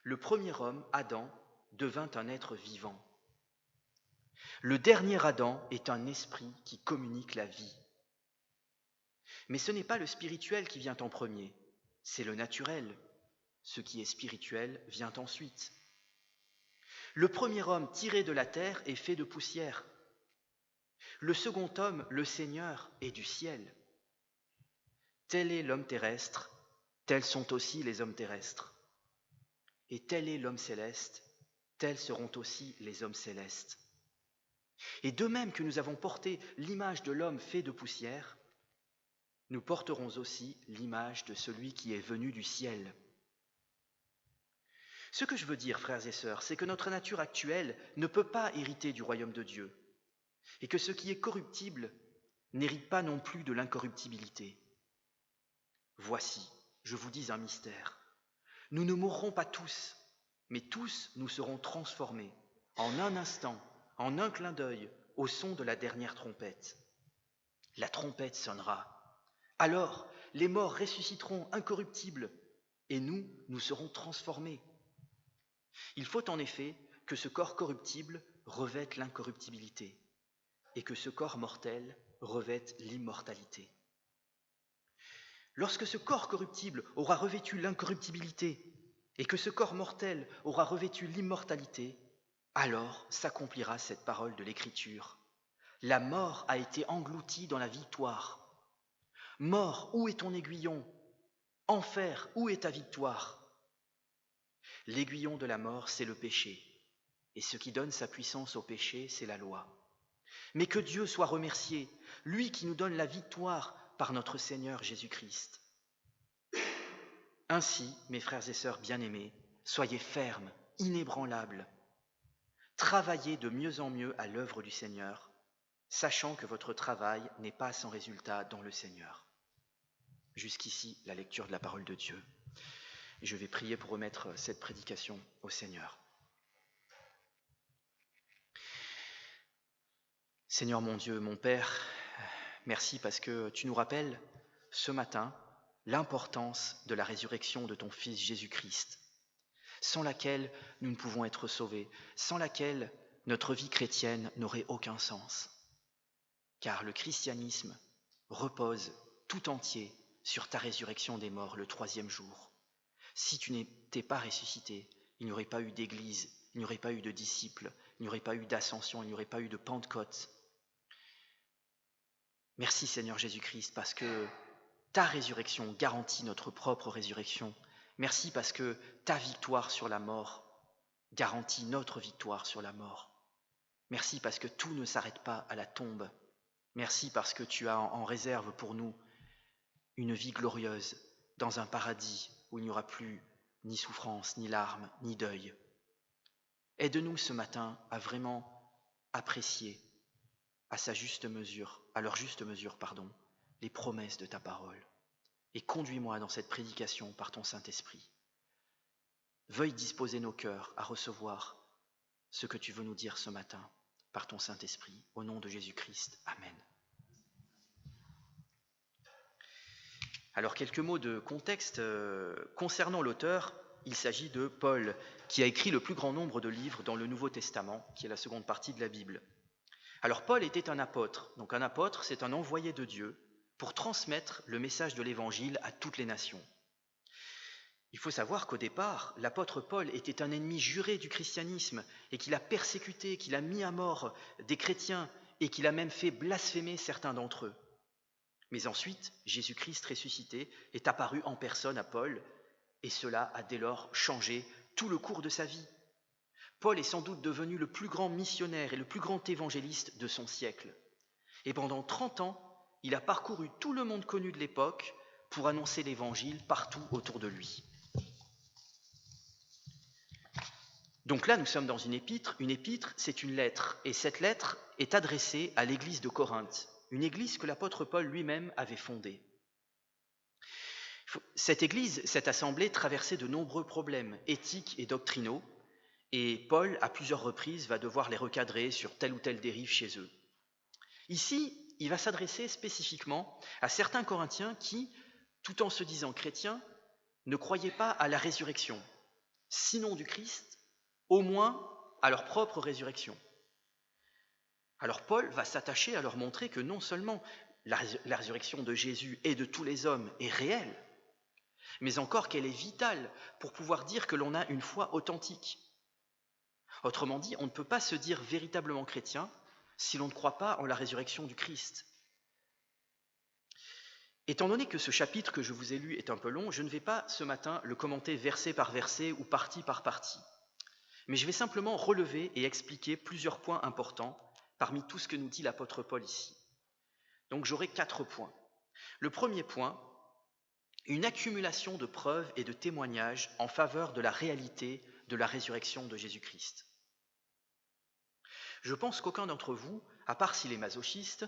le premier homme, Adam, devint un être vivant. Le dernier Adam est un esprit qui communique la vie. Mais ce n'est pas le spirituel qui vient en premier, c'est le naturel. Ce qui est spirituel vient ensuite. Le premier homme tiré de la terre est fait de poussière. Le second homme, le Seigneur, est du ciel. Tel est l'homme terrestre, tels sont aussi les hommes terrestres. Et tel est l'homme céleste, tels seront aussi les hommes célestes. Et de même que nous avons porté l'image de l'homme fait de poussière, nous porterons aussi l'image de celui qui est venu du ciel. Ce que je veux dire, frères et sœurs, c'est que notre nature actuelle ne peut pas hériter du royaume de Dieu, et que ce qui est corruptible n'hérite pas non plus de l'incorruptibilité. Voici, je vous dis un mystère. Nous ne mourrons pas tous, mais tous nous serons transformés en un instant, en un clin d'œil, au son de la dernière trompette. La trompette sonnera. Alors, les morts ressusciteront incorruptibles, et nous serons transformés. Il faut en effet que ce corps corruptible revête l'incorruptibilité, et que ce corps mortel revête l'immortalité. Lorsque ce corps corruptible aura revêtu l'incorruptibilité, et que ce corps mortel aura revêtu l'immortalité, alors s'accomplira cette parole de l'Écriture. La mort a été engloutie dans la victoire. Mort, où est ton aiguillon? Enfer, où est ta victoire? L'aiguillon de la mort, c'est le péché, et ce qui donne sa puissance au péché, c'est la loi. Mais que Dieu soit remercié, lui qui nous donne la victoire par notre Seigneur Jésus-Christ. Ainsi, mes frères et sœurs bien-aimés, soyez fermes, inébranlables. Travaillez de mieux en mieux à l'œuvre du Seigneur, sachant que votre travail n'est pas sans résultat dans le Seigneur. Jusqu'ici, la lecture de la parole de Dieu. Et je vais prier pour remettre cette prédication au Seigneur. Seigneur mon Dieu, mon Père, merci parce que tu nous rappelles ce matin l'importance de la résurrection de ton Fils Jésus-Christ, sans laquelle nous ne pouvons être sauvés, sans laquelle notre vie chrétienne n'aurait aucun sens. Car le christianisme repose tout entier sur ta résurrection des morts le 3e jour. Si tu n'étais pas ressuscité, il n'y aurait pas eu d'église, il n'y aurait pas eu de disciples, il n'y aurait pas eu d'ascension, il n'y aurait pas eu de Pentecôte. Merci Seigneur Jésus-Christ parce que ta résurrection garantit notre propre résurrection. Merci parce que ta victoire sur la mort garantit notre victoire sur la mort. Merci parce que tout ne s'arrête pas à la tombe. Merci parce que tu as en réserve pour nous une vie glorieuse dans un paradis où il n'y aura plus ni souffrance, ni larmes, ni deuil. Aide-nous ce matin à vraiment apprécier à leur juste mesure, les promesses de ta parole. Et conduis-moi dans cette prédication par ton Saint-Esprit. Veuille disposer nos cœurs à recevoir ce que tu veux nous dire ce matin par ton Saint-Esprit. Au nom de Jésus-Christ. Amen. Alors, quelques mots de contexte concernant l'auteur. Il s'agit de Paul, qui a écrit le plus grand nombre de livres dans le Nouveau Testament, qui est la seconde partie de la Bible. Alors, Paul était un apôtre. Donc, un apôtre, c'est un envoyé de Dieu pour transmettre le message de l'Évangile à toutes les nations. Il faut savoir qu'au départ, l'apôtre Paul était un ennemi juré du christianisme et qu'il a persécuté, qu'il a mis à mort des chrétiens et qu'il a même fait blasphémer certains d'entre eux. Mais ensuite, Jésus-Christ ressuscité est apparu en personne à Paul et cela a dès lors changé tout le cours de sa vie. Paul est sans doute devenu le plus grand missionnaire et le plus grand évangéliste de son siècle. Et pendant 30 ans, il a parcouru tout le monde connu de l'époque pour annoncer l'évangile partout autour de lui. Donc là, nous sommes dans une épître. Une épître, c'est une lettre. Et cette lettre est adressée à l'église de Corinthe, une église que l'apôtre Paul lui-même avait fondée. Cette église, cette assemblée, traversait de nombreux problèmes éthiques et doctrinaux. Et Paul, à plusieurs reprises, va devoir les recadrer sur telle ou telle dérive chez eux. Ici, il va s'adresser spécifiquement à certains Corinthiens qui, tout en se disant chrétiens, ne croyaient pas à la résurrection, sinon du Christ, au moins à leur propre résurrection. Alors Paul va s'attacher à leur montrer que non seulement la résurrection de Jésus et de tous les hommes est réelle, mais encore qu'elle est vitale pour pouvoir dire que l'on a une foi authentique. Autrement dit, on ne peut pas se dire véritablement chrétien si l'on ne croit pas en la résurrection du Christ. Étant donné que ce chapitre que je vous ai lu est un peu long, je ne vais pas ce matin le commenter verset par verset ou partie par partie, mais je vais simplement relever et expliquer plusieurs points importants parmi tout ce que nous dit l'apôtre Paul ici. Donc j'aurai 4 points. Le premier point, une accumulation de preuves et de témoignages en faveur de la réalité de la résurrection de Jésus-Christ. Je pense qu'aucun d'entre vous, à part s'il est masochiste,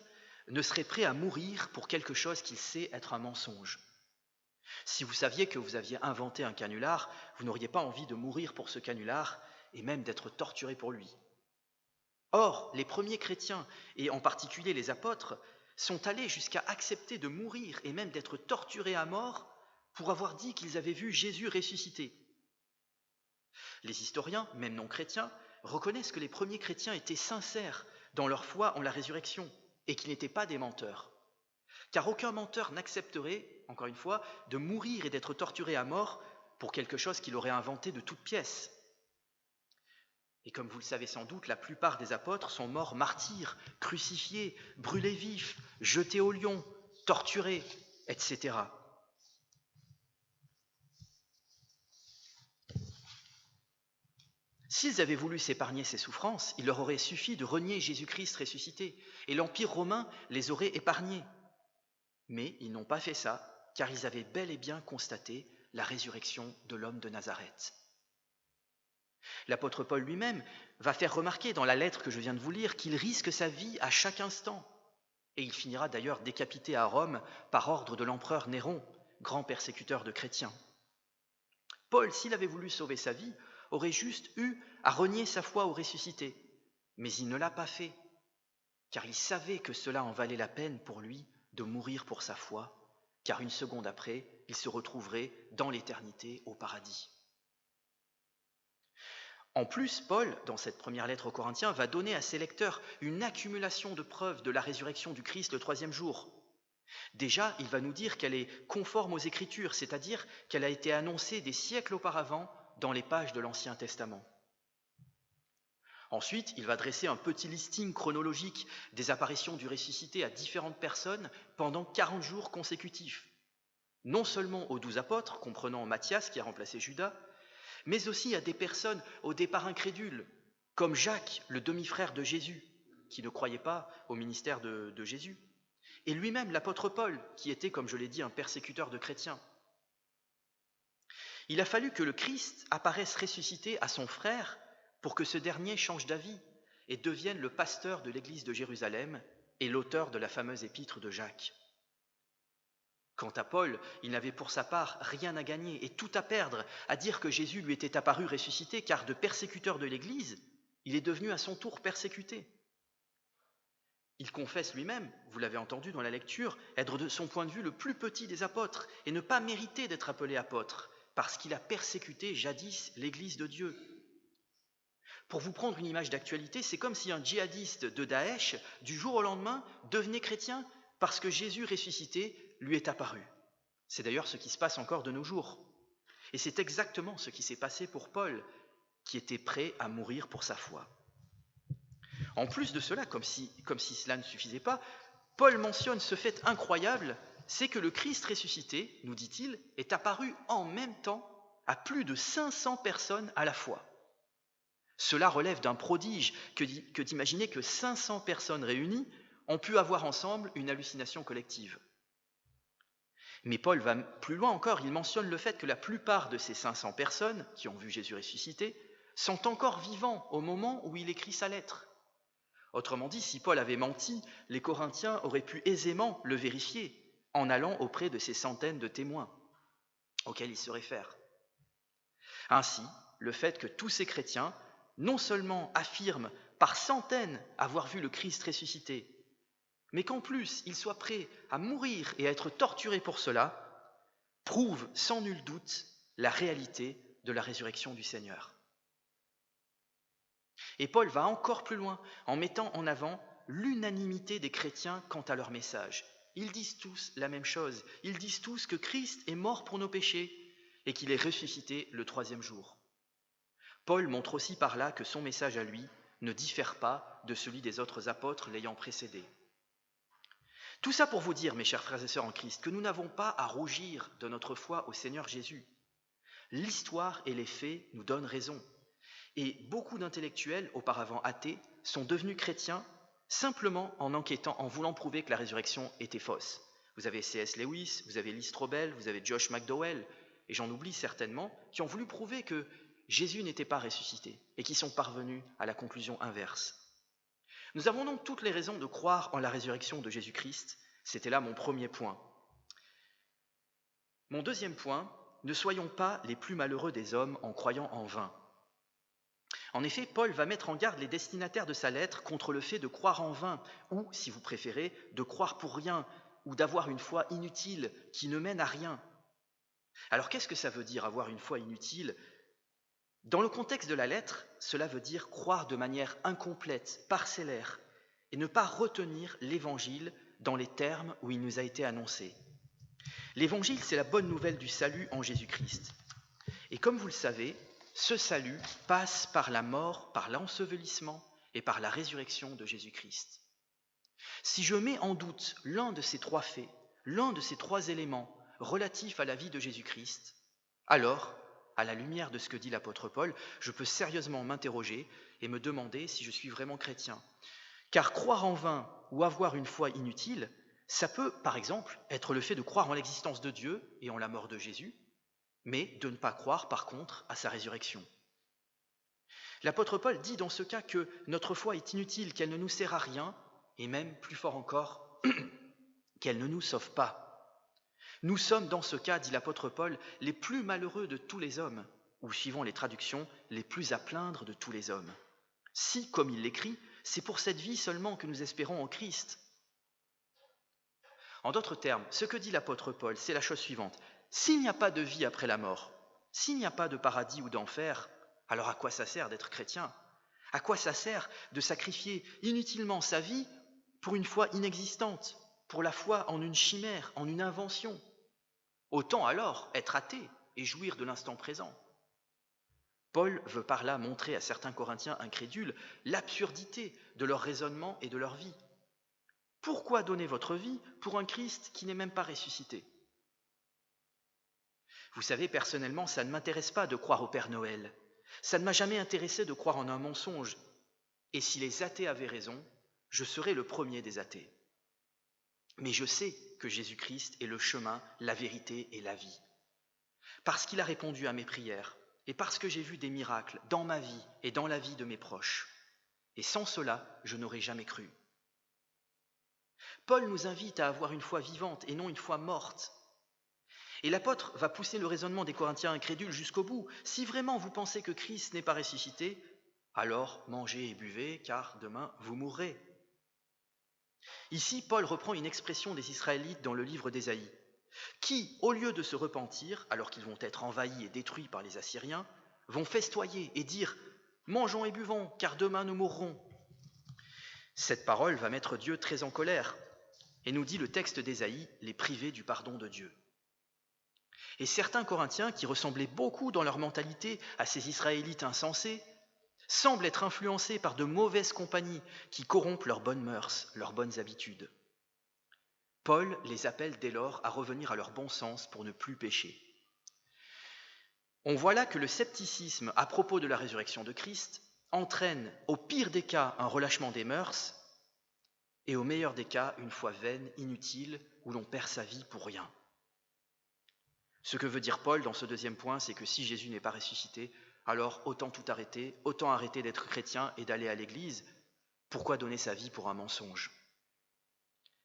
ne serait prêt à mourir pour quelque chose qu'il sait être un mensonge. Si vous saviez que vous aviez inventé un canular, vous n'auriez pas envie de mourir pour ce canular et même d'être torturé pour lui. Or, les premiers chrétiens, et en particulier les apôtres, sont allés jusqu'à accepter de mourir et même d'être torturés à mort pour avoir dit qu'ils avaient vu Jésus ressusciter. Les historiens, même non chrétiens, reconnaissent que les premiers chrétiens étaient sincères dans leur foi en la résurrection et qu'ils n'étaient pas des menteurs. Car aucun menteur n'accepterait, encore une fois, de mourir et d'être torturé à mort pour quelque chose qu'il aurait inventé de toutes pièces. Et comme vous le savez sans doute, la plupart des apôtres sont morts martyrs, crucifiés, brûlés vifs, jetés au lion, torturés, etc. S'ils avaient voulu s'épargner ces souffrances, il leur aurait suffi de renier Jésus-Christ ressuscité, et l'Empire romain les aurait épargnés. Mais ils n'ont pas fait ça, car ils avaient bel et bien constaté la résurrection de l'homme de Nazareth. L'apôtre Paul lui-même va faire remarquer dans la lettre que je viens de vous lire qu'il risque sa vie à chaque instant. Et il finira d'ailleurs décapité à Rome par ordre de l'empereur Néron, grand persécuteur de chrétiens. Paul, s'il avait voulu sauver sa vie, aurait juste eu à renier sa foi au ressuscité. Mais il ne l'a pas fait, car il savait que cela en valait la peine pour lui de mourir pour sa foi, car une seconde après, il se retrouverait dans l'éternité au paradis. En plus, Paul, dans cette première lettre aux Corinthiens, va donner à ses lecteurs une accumulation de preuves de la résurrection du Christ le troisième jour. Déjà, il va nous dire qu'elle est conforme aux Écritures, c'est-à-dire qu'elle a été annoncée des siècles auparavant dans les pages de l'Ancien Testament. Ensuite, il va dresser un petit listing chronologique des apparitions du ressuscité à différentes personnes pendant 40 jours consécutifs. Non seulement aux 12 apôtres, comprenant Matthias qui a remplacé Judas, mais aussi à des personnes au départ incrédules, comme Jacques, le demi-frère de Jésus, qui ne croyait pas au ministère de Jésus, et lui-même l'apôtre Paul, qui était, comme je l'ai dit, un persécuteur de chrétiens. Il a fallu que le Christ apparaisse ressuscité à son frère pour que ce dernier change d'avis et devienne le pasteur de l'église de Jérusalem et l'auteur de la fameuse épître de Jacques. Quant à Paul, il n'avait pour sa part rien à gagner et tout à perdre à dire que Jésus lui était apparu ressuscité, car de persécuteur de l'Église, il est devenu à son tour persécuté. Il confesse lui-même, vous l'avez entendu dans la lecture, être de son point de vue le plus petit des apôtres et ne pas mériter d'être appelé apôtre, parce qu'il a persécuté jadis l'Église de Dieu. Pour vous prendre une image d'actualité, c'est comme si un djihadiste de Daesh, du jour au lendemain, devenait chrétien parce que Jésus ressuscité lui est apparu. C'est d'ailleurs ce qui se passe encore de nos jours. Et c'est exactement ce qui s'est passé pour Paul, qui était prêt à mourir pour sa foi. En plus de cela, comme si cela ne suffisait pas, Paul mentionne ce fait incroyable, c'est que le Christ ressuscité, nous dit-il, est apparu en même temps à plus de 500 personnes à la fois. Cela relève d'un prodige que d'imaginer que 500 personnes réunies ont pu avoir ensemble une hallucination collective. Mais Paul va plus loin encore, il mentionne le fait que la plupart de ces 500 personnes qui ont vu Jésus ressuscité sont encore vivants au moment où il écrit sa lettre. Autrement dit, si Paul avait menti, les Corinthiens auraient pu aisément le vérifier en allant auprès de ces centaines de témoins auxquels il se réfère. Ainsi, le fait que tous ces chrétiens non seulement affirment par centaines avoir vu le Christ ressuscité, mais qu'en plus ils soient prêts à mourir et à être torturés pour cela, prouve sans nul doute la réalité de la résurrection du Seigneur. Et Paul va encore plus loin en mettant en avant l'unanimité des chrétiens quant à leur message. Ils disent tous la même chose, ils disent tous que Christ est mort pour nos péchés et qu'il est ressuscité le troisième jour. Paul montre aussi par là que son message à lui ne diffère pas de celui des autres apôtres l'ayant précédé. Tout ça pour vous dire, mes chers frères et sœurs en Christ, que nous n'avons pas à rougir de notre foi au Seigneur Jésus. L'histoire et les faits nous donnent raison. Et beaucoup d'intellectuels, auparavant athées, sont devenus chrétiens simplement en enquêtant, en voulant prouver que la résurrection était fausse. Vous avez C.S. Lewis, vous avez Lee Strobel, vous avez Josh McDowell, et j'en oublie certainement, qui ont voulu prouver que Jésus n'était pas ressuscité et qui sont parvenus à la conclusion inverse. Nous avons donc toutes les raisons de croire en la résurrection de Jésus-Christ. C'était là mon premier point. Mon deuxième point, ne soyons pas les plus malheureux des hommes en croyant en vain. En effet, Paul va mettre en garde les destinataires de sa lettre contre le fait de croire en vain, ou, si vous préférez, de croire pour rien, ou d'avoir une foi inutile qui ne mène à rien. Alors qu'est-ce que ça veut dire avoir une foi inutile ? Dans le contexte de la lettre, cela veut dire croire de manière incomplète, parcellaire, et ne pas retenir l'Évangile dans les termes où il nous a été annoncé. L'Évangile, c'est la bonne nouvelle du salut en Jésus-Christ. Et comme vous le savez, ce salut passe par la mort, par l'ensevelissement et par la résurrection de Jésus-Christ. Si je mets en doute l'un de ces trois faits, l'un de ces trois éléments relatifs à la vie de Jésus-Christ, alors, à la lumière de ce que dit l'apôtre Paul, je peux sérieusement m'interroger et me demander si je suis vraiment chrétien. Car croire en vain ou avoir une foi inutile, ça peut, par exemple, être le fait de croire en l'existence de Dieu et en la mort de Jésus, mais de ne pas croire, par contre, à sa résurrection. L'apôtre Paul dit dans ce cas que notre foi est inutile, qu'elle ne nous sert à rien, et même, plus fort encore, qu'elle ne nous sauve pas. Nous sommes, dans ce cas, dit l'apôtre Paul, les plus malheureux de tous les hommes, ou, suivant les traductions, les plus à plaindre de tous les hommes. Si, comme il l'écrit, c'est pour cette vie seulement que nous espérons en Christ. En d'autres termes, ce que dit l'apôtre Paul, c'est la chose suivante. S'il n'y a pas de vie après la mort, s'il n'y a pas de paradis ou d'enfer, alors à quoi ça sert d'être chrétien ? À quoi ça sert de sacrifier inutilement sa vie pour une foi inexistante, pour la foi en une chimère, en une invention ? Autant alors être athée et jouir de l'instant présent. Paul veut par là montrer à certains Corinthiens incrédules l'absurdité de leur raisonnement et de leur vie. Pourquoi donner votre vie pour un Christ qui n'est même pas ressuscité ? Vous savez, personnellement, ça ne m'intéresse pas de croire au Père Noël. Ça ne m'a jamais intéressé de croire en un mensonge. Et si les athées avaient raison, je serais le premier des athées. Mais je sais que Jésus-Christ est le chemin, la vérité et la vie. Parce qu'il a répondu à mes prières, et parce que j'ai vu des miracles dans ma vie et dans la vie de mes proches. Et sans cela, je n'aurais jamais cru. Paul nous invite à avoir une foi vivante et non une foi morte. Et l'apôtre va pousser le raisonnement des Corinthiens incrédules jusqu'au bout. Si vraiment vous pensez que Christ n'est pas ressuscité, alors mangez et buvez, car demain vous mourrez. Ici, Paul reprend une expression des Israélites dans le livre d'Ésaïe, qui, au lieu de se repentir, alors qu'ils vont être envahis et détruits par les Assyriens, vont festoyer et dire « Mangeons et buvons, car demain nous mourrons ». Cette parole va mettre Dieu très en colère, et nous dit le texte d'Ésaïe, les priver du pardon de Dieu. Et certains Corinthiens, qui ressemblaient beaucoup dans leur mentalité à ces Israélites insensés, semblent être influencés par de mauvaises compagnies qui corrompent leurs bonnes mœurs, leurs bonnes habitudes. Paul les appelle dès lors à revenir à leur bon sens pour ne plus pécher. On voit là que le scepticisme à propos de la résurrection de Christ entraîne au pire des cas un relâchement des mœurs et au meilleur des cas une foi vaine, inutile, où l'on perd sa vie pour rien. Ce que veut dire Paul dans ce deuxième point, c'est que si Jésus n'est pas ressuscité, alors autant tout arrêter, autant arrêter d'être chrétien et d'aller à l'église. Pourquoi donner sa vie pour un mensonge ?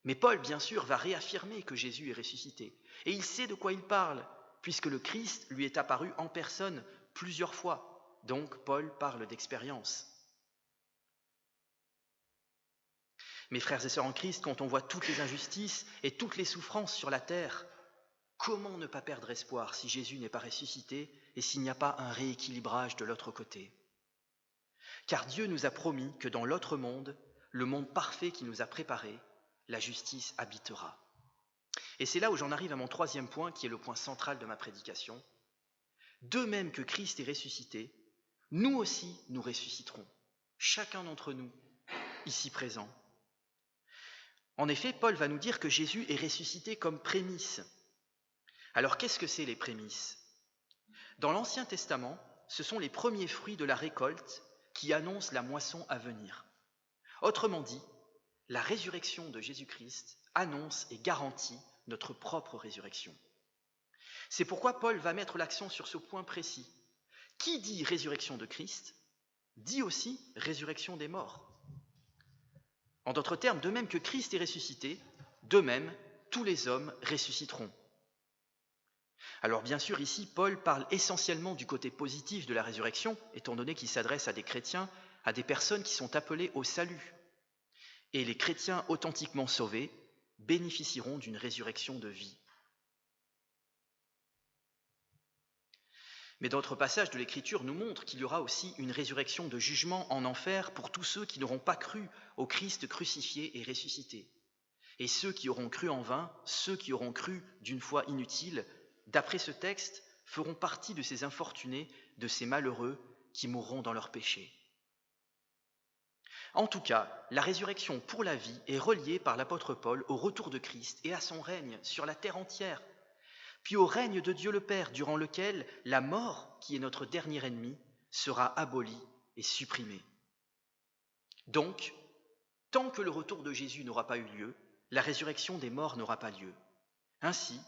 Mais Paul, bien sûr, va réaffirmer que Jésus est ressuscité. Et il sait de quoi il parle, puisque le Christ lui est apparu en personne plusieurs fois. Donc Paul parle d'expérience. Mes frères et sœurs en Christ, quand on voit toutes les injustices et toutes les souffrances sur la terre, comment ne pas perdre espoir si Jésus n'est pas ressuscité et s'il n'y a pas un rééquilibrage de l'autre côté ? Car Dieu nous a promis que dans l'autre monde, le monde parfait qu'il nous a préparé, la justice habitera. Et c'est là où j'en arrive à mon troisième point, qui est le point central de ma prédication. De même que Christ est ressuscité, nous aussi nous ressusciterons, chacun d'entre nous, ici présent. En effet, Paul va nous dire que Jésus est ressuscité comme prémisse. Alors qu'est-ce que c'est les prémices ? Dans l'Ancien Testament, ce sont les premiers fruits de la récolte qui annoncent la moisson à venir. Autrement dit, la résurrection de Jésus-Christ annonce et garantit notre propre résurrection. C'est pourquoi Paul va mettre l'accent sur ce point précis. Qui dit résurrection de Christ, dit aussi résurrection des morts. En d'autres termes, de même que Christ est ressuscité, de même, tous les hommes ressusciteront. Alors bien sûr, ici, Paul parle essentiellement du côté positif de la résurrection, étant donné qu'il s'adresse à des chrétiens, à des personnes qui sont appelées au salut. Et les chrétiens authentiquement sauvés bénéficieront d'une résurrection de vie. Mais d'autres passages de l'Écriture nous montrent qu'il y aura aussi une résurrection de jugement en enfer pour tous ceux qui n'auront pas cru au Christ crucifié et ressuscité. Et ceux qui auront cru en vain, ceux qui auront cru d'une foi inutile, d'après ce texte, feront partie de ces infortunés, de ces malheureux qui mourront dans leurs péchés. En tout cas, la résurrection pour la vie est reliée par l'apôtre Paul au retour de Christ et à son règne sur la terre entière, puis au règne de Dieu le Père, durant lequel la mort, qui est notre dernier ennemi, sera abolie et supprimée. Donc, tant que le retour de Jésus n'aura pas eu lieu, la résurrection des morts n'aura pas lieu. Ainsi,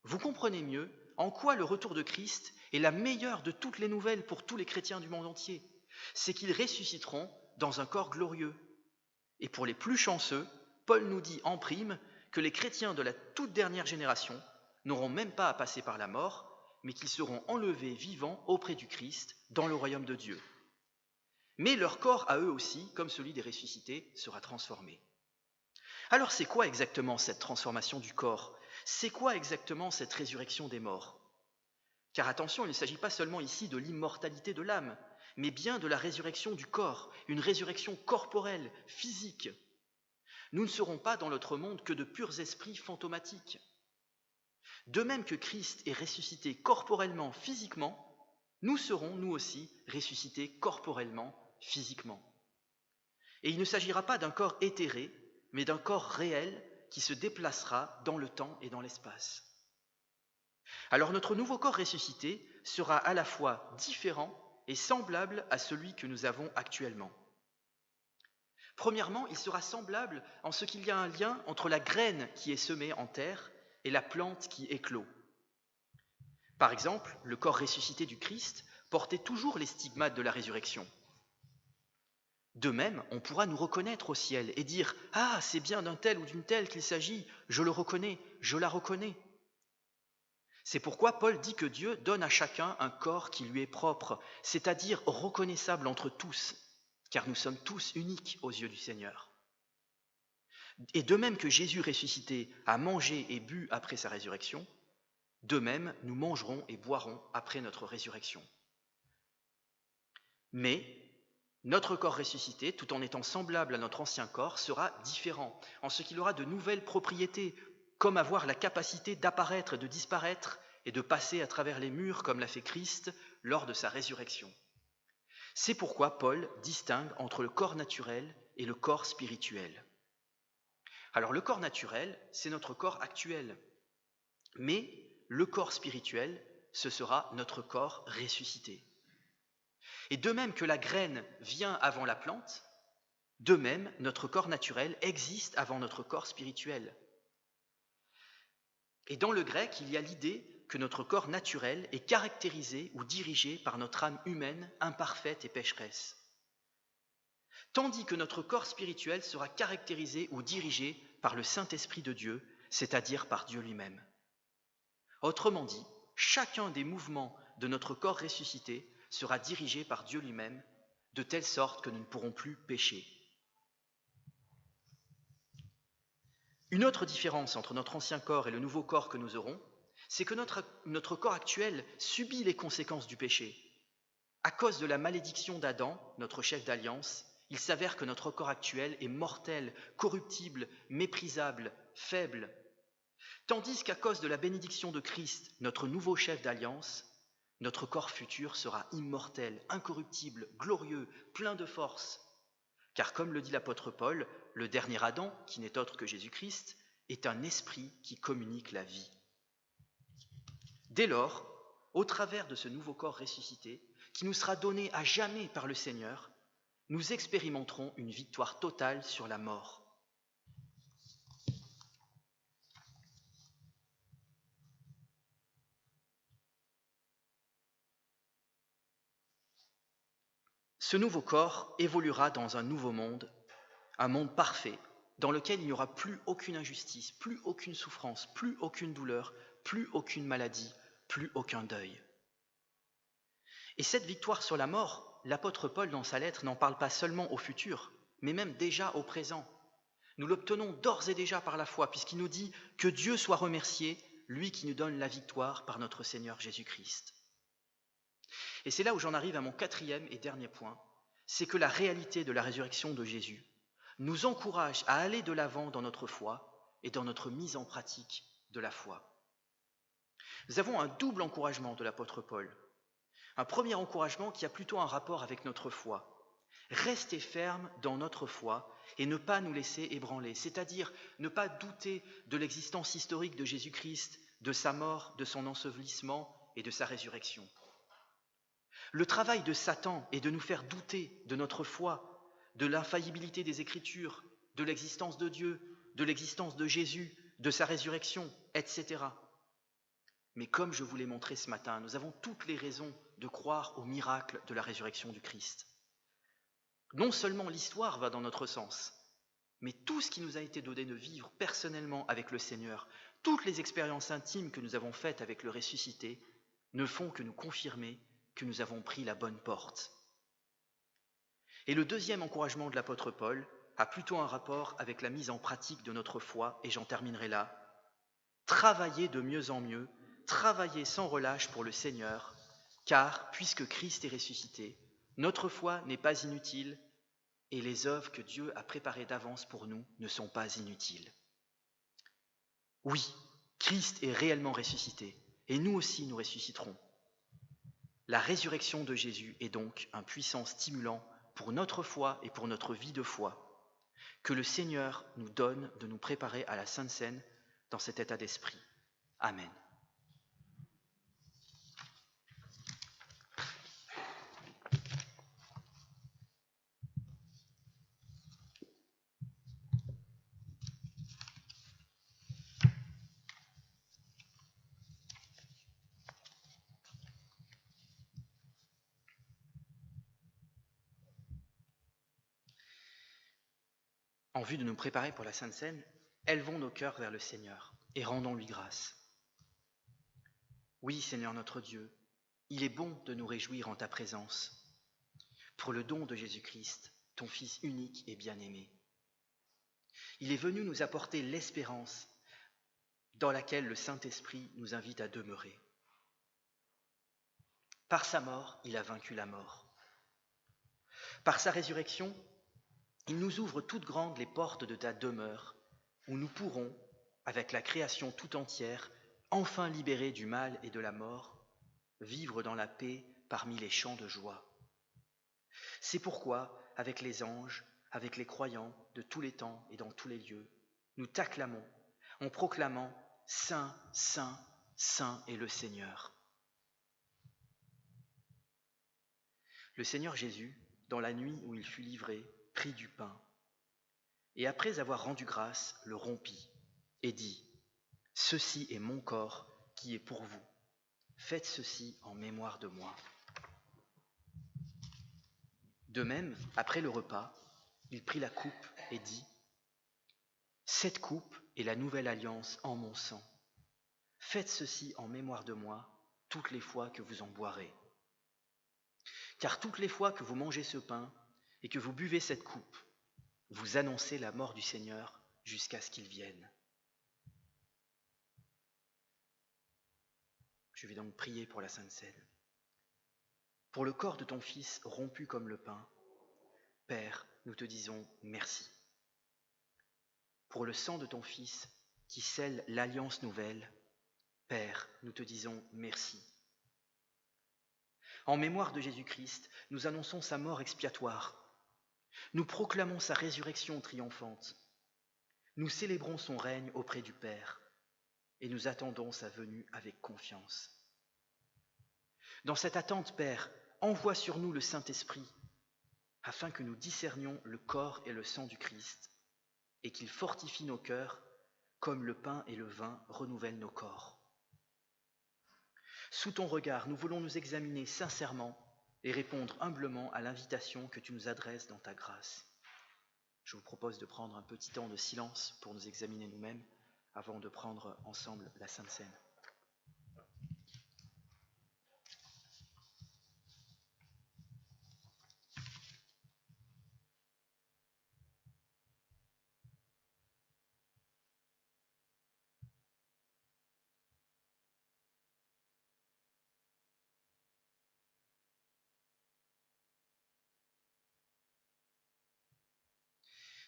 vous comprenez mieux en quoi le retour de Christ est la meilleure de toutes les nouvelles pour tous les chrétiens du monde entier. C'est qu'ils ressusciteront dans un corps glorieux. Et pour les plus chanceux, Paul nous dit en prime que les chrétiens de la toute dernière génération n'auront même pas à passer par la mort, mais qu'ils seront enlevés vivants auprès du Christ dans le royaume de Dieu. Mais leur corps à eux aussi, comme celui des ressuscités, sera transformé. Alors c'est quoi exactement cette transformation du corps? C'est quoi exactement cette résurrection des morts? Car attention, il ne s'agit pas seulement ici de l'immortalité de l'âme, mais bien de la résurrection du corps, une résurrection corporelle, physique. Nous ne serons pas dans notre monde que de purs esprits fantomatiques. De même que Christ est ressuscité corporellement, physiquement, nous serons, nous aussi, ressuscités corporellement, physiquement. Et il ne s'agira pas d'un corps éthéré, mais d'un corps réel qui se déplacera dans le temps et dans l'espace. Alors notre nouveau corps ressuscité sera à la fois différent et semblable à celui que nous avons actuellement. Premièrement, il sera semblable en ce qu'il y a un lien entre la graine qui est semée en terre et la plante qui éclot. Par exemple, le corps ressuscité du Christ portait toujours les stigmates de la résurrection. De même, on pourra nous reconnaître au ciel et dire « Ah, c'est bien d'un tel ou d'une telle qu'il s'agit, je le reconnais, je la reconnais ». C'est pourquoi Paul dit que Dieu donne à chacun un corps qui lui est propre, c'est-à-dire reconnaissable entre tous, car nous sommes tous uniques aux yeux du Seigneur. Et de même que Jésus ressuscité a mangé et bu après sa résurrection, de même nous mangerons et boirons après notre résurrection. Mais notre corps ressuscité, tout en étant semblable à notre ancien corps, sera différent, en ce qu'il aura de nouvelles propriétés, comme avoir la capacité d'apparaître et de disparaître et de passer à travers les murs comme l'a fait Christ lors de sa résurrection. C'est pourquoi Paul distingue entre le corps naturel et le corps spirituel. Alors le corps naturel, c'est notre corps actuel, mais le corps spirituel, ce sera notre corps ressuscité. Et de même que la graine vient avant la plante, de même notre corps naturel existe avant notre corps spirituel. Et dans le grec, il y a l'idée que notre corps naturel est caractérisé ou dirigé par notre âme humaine, imparfaite et pécheresse, tandis que notre corps spirituel sera caractérisé ou dirigé par le Saint-Esprit de Dieu, c'est-à-dire par Dieu lui-même. Autrement dit, chacun des mouvements de notre corps ressuscité sera dirigé par Dieu lui-même, de telle sorte que nous ne pourrons plus pécher. Une autre différence entre notre ancien corps et le nouveau corps que nous aurons, c'est que notre corps actuel subit les conséquences du péché. À cause de la malédiction d'Adam, notre chef d'alliance, il s'avère que notre corps actuel est mortel, corruptible, méprisable, faible. Tandis qu'à cause de la bénédiction de Christ, notre nouveau chef d'alliance, notre corps futur sera immortel, incorruptible, glorieux, plein de force. Car comme le dit l'apôtre Paul, le dernier Adam, qui n'est autre que Jésus-Christ, est un esprit qui communique la vie. Dès lors, au travers de ce nouveau corps ressuscité, qui nous sera donné à jamais par le Seigneur, nous expérimenterons une victoire totale sur la mort. Ce nouveau corps évoluera dans un nouveau monde, un monde parfait, dans lequel il n'y aura plus aucune injustice, plus aucune souffrance, plus aucune douleur, plus aucune maladie, plus aucun deuil. Et cette victoire sur la mort, l'apôtre Paul dans sa lettre n'en parle pas seulement au futur, mais même déjà au présent. Nous l'obtenons d'ores et déjà par la foi, puisqu'il nous dit que Dieu soit remercié, lui qui nous donne la victoire par notre Seigneur Jésus-Christ. Et c'est là où j'en arrive à mon quatrième et dernier point, c'est que la réalité de la résurrection de Jésus nous encourage à aller de l'avant dans notre foi et dans notre mise en pratique de la foi. Nous avons un double encouragement de l'apôtre Paul. Un premier encouragement qui a plutôt un rapport avec notre foi. Rester ferme dans notre foi et ne pas nous laisser ébranler, c'est-à-dire ne pas douter de l'existence historique de Jésus-Christ, de sa mort, de son ensevelissement et de sa résurrection. Le travail de Satan est de nous faire douter de notre foi, de l'infaillibilité des Écritures, de l'existence de Dieu, de l'existence de Jésus, de sa résurrection, etc. Mais comme je vous l'ai montré ce matin, nous avons toutes les raisons de croire au miracle de la résurrection du Christ. Non seulement l'histoire va dans notre sens, mais tout ce qui nous a été donné de vivre personnellement avec le Seigneur, toutes les expériences intimes que nous avons faites avec le ressuscité, ne font que nous confirmer que nous avons pris la bonne porte. Et le deuxième encouragement de l'apôtre Paul a plutôt un rapport avec la mise en pratique de notre foi, et j'en terminerai là. Travaillez de mieux en mieux, travaillez sans relâche pour le Seigneur, car, puisque Christ est ressuscité, notre foi n'est pas inutile et les œuvres que Dieu a préparées d'avance pour nous ne sont pas inutiles. Oui, Christ est réellement ressuscité et nous aussi nous ressusciterons. La résurrection de Jésus est donc un puissant stimulant pour notre foi et pour notre vie de foi. Que le Seigneur nous donne de nous préparer à la Sainte Seine dans cet état d'esprit. Amen. En vue de nous préparer pour la Sainte Seine, élevons nos cœurs vers le Seigneur et rendons-lui grâce. Oui, Seigneur notre Dieu, il est bon de nous réjouir en ta présence, pour le don de Jésus-Christ, ton Fils unique et bien-aimé. Il est venu nous apporter l'espérance dans laquelle le Saint-Esprit nous invite à demeurer. Par sa mort, il a vaincu la mort. Par sa résurrection, il nous ouvre toutes grandes les portes de ta demeure, où nous pourrons, avec la création tout entière, enfin libérés du mal et de la mort, vivre dans la paix parmi les chants de joie. C'est pourquoi, avec les anges, avec les croyants de tous les temps et dans tous les lieux, nous t'acclamons en proclamant « Saint, Saint, Saint est le Seigneur ». Le Seigneur Jésus, dans la nuit où il fut livré, prit du pain, et après avoir rendu grâce, le rompit, et dit « Ceci est mon corps qui est pour vous. Faites ceci en mémoire de moi. » De même, après le repas, il prit la coupe et dit « Cette coupe est la nouvelle alliance en mon sang. Faites ceci en mémoire de moi toutes les fois que vous en boirez. Car toutes les fois que vous mangez ce pain et que vous buvez cette coupe, vous annoncez la mort du Seigneur jusqu'à ce qu'il vienne. » Je vais donc prier pour la Sainte Seine. Pour le corps de ton Fils rompu comme le pain, Père, nous te disons merci. Pour le sang de ton Fils qui scelle l'alliance nouvelle, Père, nous te disons merci. En mémoire de Jésus-Christ, nous annonçons sa mort expiatoire. Nous proclamons sa résurrection triomphante. Nous célébrons son règne auprès du Père et nous attendons sa venue avec confiance. Dans cette attente, Père, envoie sur nous le Saint-Esprit afin que nous discernions le corps et le sang du Christ et qu'il fortifie nos cœurs comme le pain et le vin renouvellent nos corps. Sous ton regard, nous voulons nous examiner sincèrement et répondre humblement à l'invitation que tu nous adresses dans ta grâce. Je vous propose de prendre un petit temps de silence pour nous examiner nous-mêmes avant de prendre ensemble la Sainte Seine.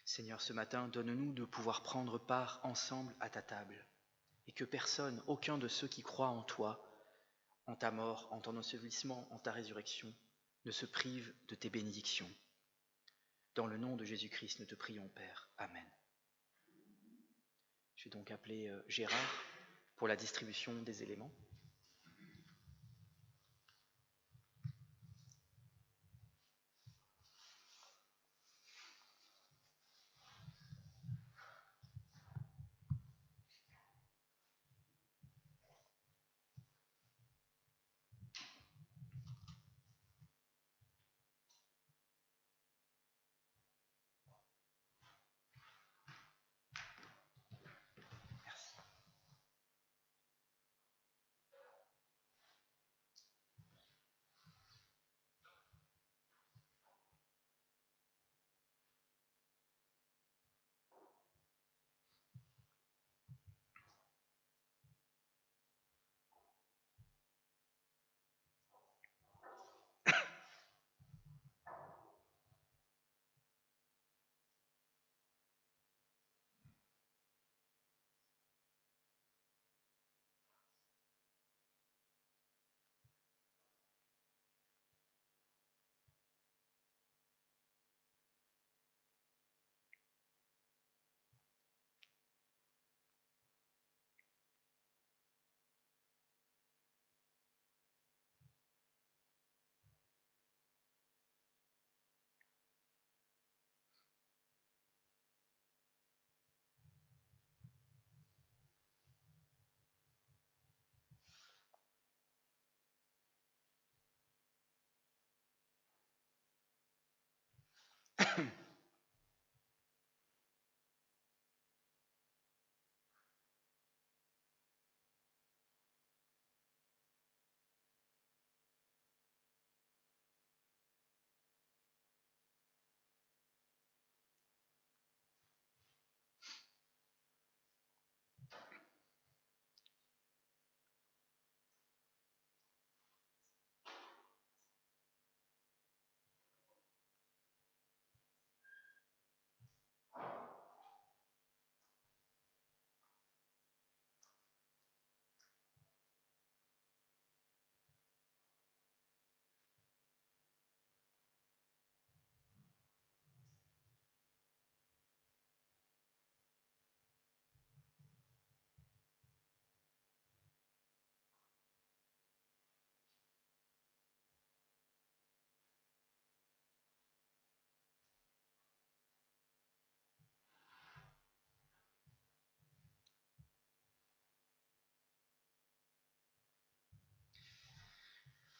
Seigneur, ce matin, donne-nous de pouvoir prendre part ensemble à ta table, et que personne, aucun de ceux qui croient en toi, en ta mort, en ton ensevelissement, en ta résurrection, ne se prive de tes bénédictions. Dans le nom de Jésus-Christ, nous te prions, Père. Amen. Je vais donc appeler Gérard pour la distribution des éléments.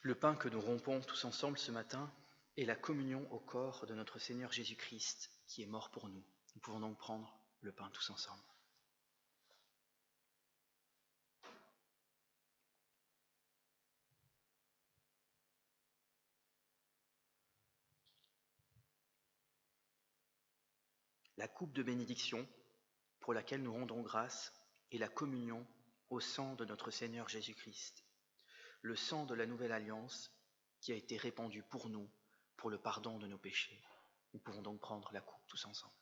Le pain que nous rompons tous ensemble ce matin est la communion au corps de notre Seigneur Jésus-Christ qui est mort pour nous. Nous pouvons donc prendre le pain tous ensemble. La coupe de bénédiction pour laquelle nous rendons grâce est la communion au sang de notre Seigneur Jésus-Christ, le sang de la nouvelle alliance qui a été répandu pour nous pour le pardon de nos péchés. Nous pouvons donc prendre la coupe tous ensemble.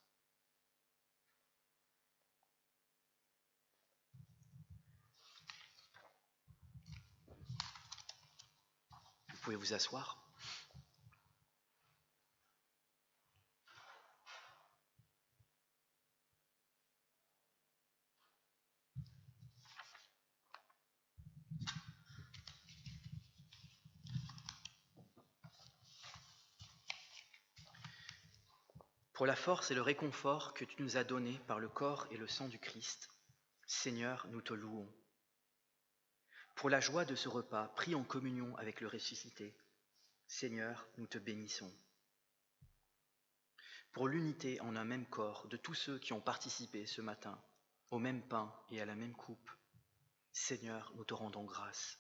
Vous pouvez vous asseoir. Pour la force et le réconfort que tu nous as donnés par le corps et le sang du Christ, Seigneur, nous te louons. Pour la joie de ce repas pris en communion avec le ressuscité, Seigneur, nous te bénissons. Pour l'unité en un même corps de tous ceux qui ont participé ce matin au même pain et à la même coupe, Seigneur, nous te rendons grâce.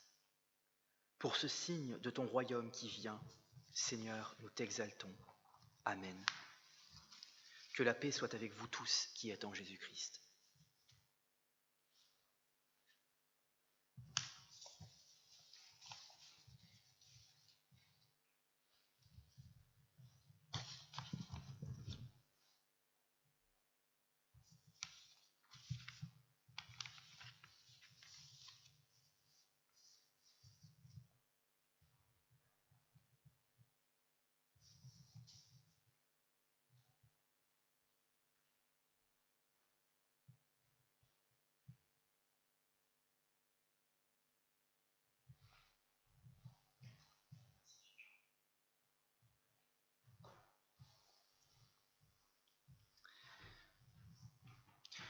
Pour ce signe de ton royaume qui vient, Seigneur, nous t'exaltons. Amen. Que la paix soit avec vous tous qui êtes en Jésus-Christ.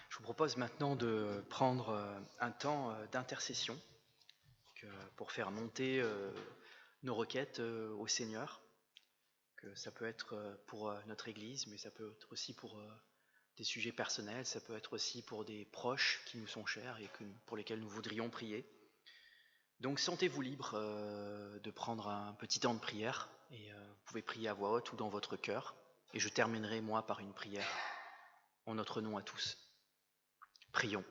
Je vous propose maintenant de prendre un temps d'intercession pour faire monter nos requêtes au Seigneur, que ça peut être pour notre Église, mais ça peut être aussi pour des sujets personnels, ça peut être aussi pour des proches qui nous sont chers et pour lesquels nous voudrions prier. Donc sentez-vous libre de prendre un petit temps de prière et vous pouvez prier à voix haute ou dans votre cœur. Et je terminerai moi par une prière en notre nom à tous. Prions.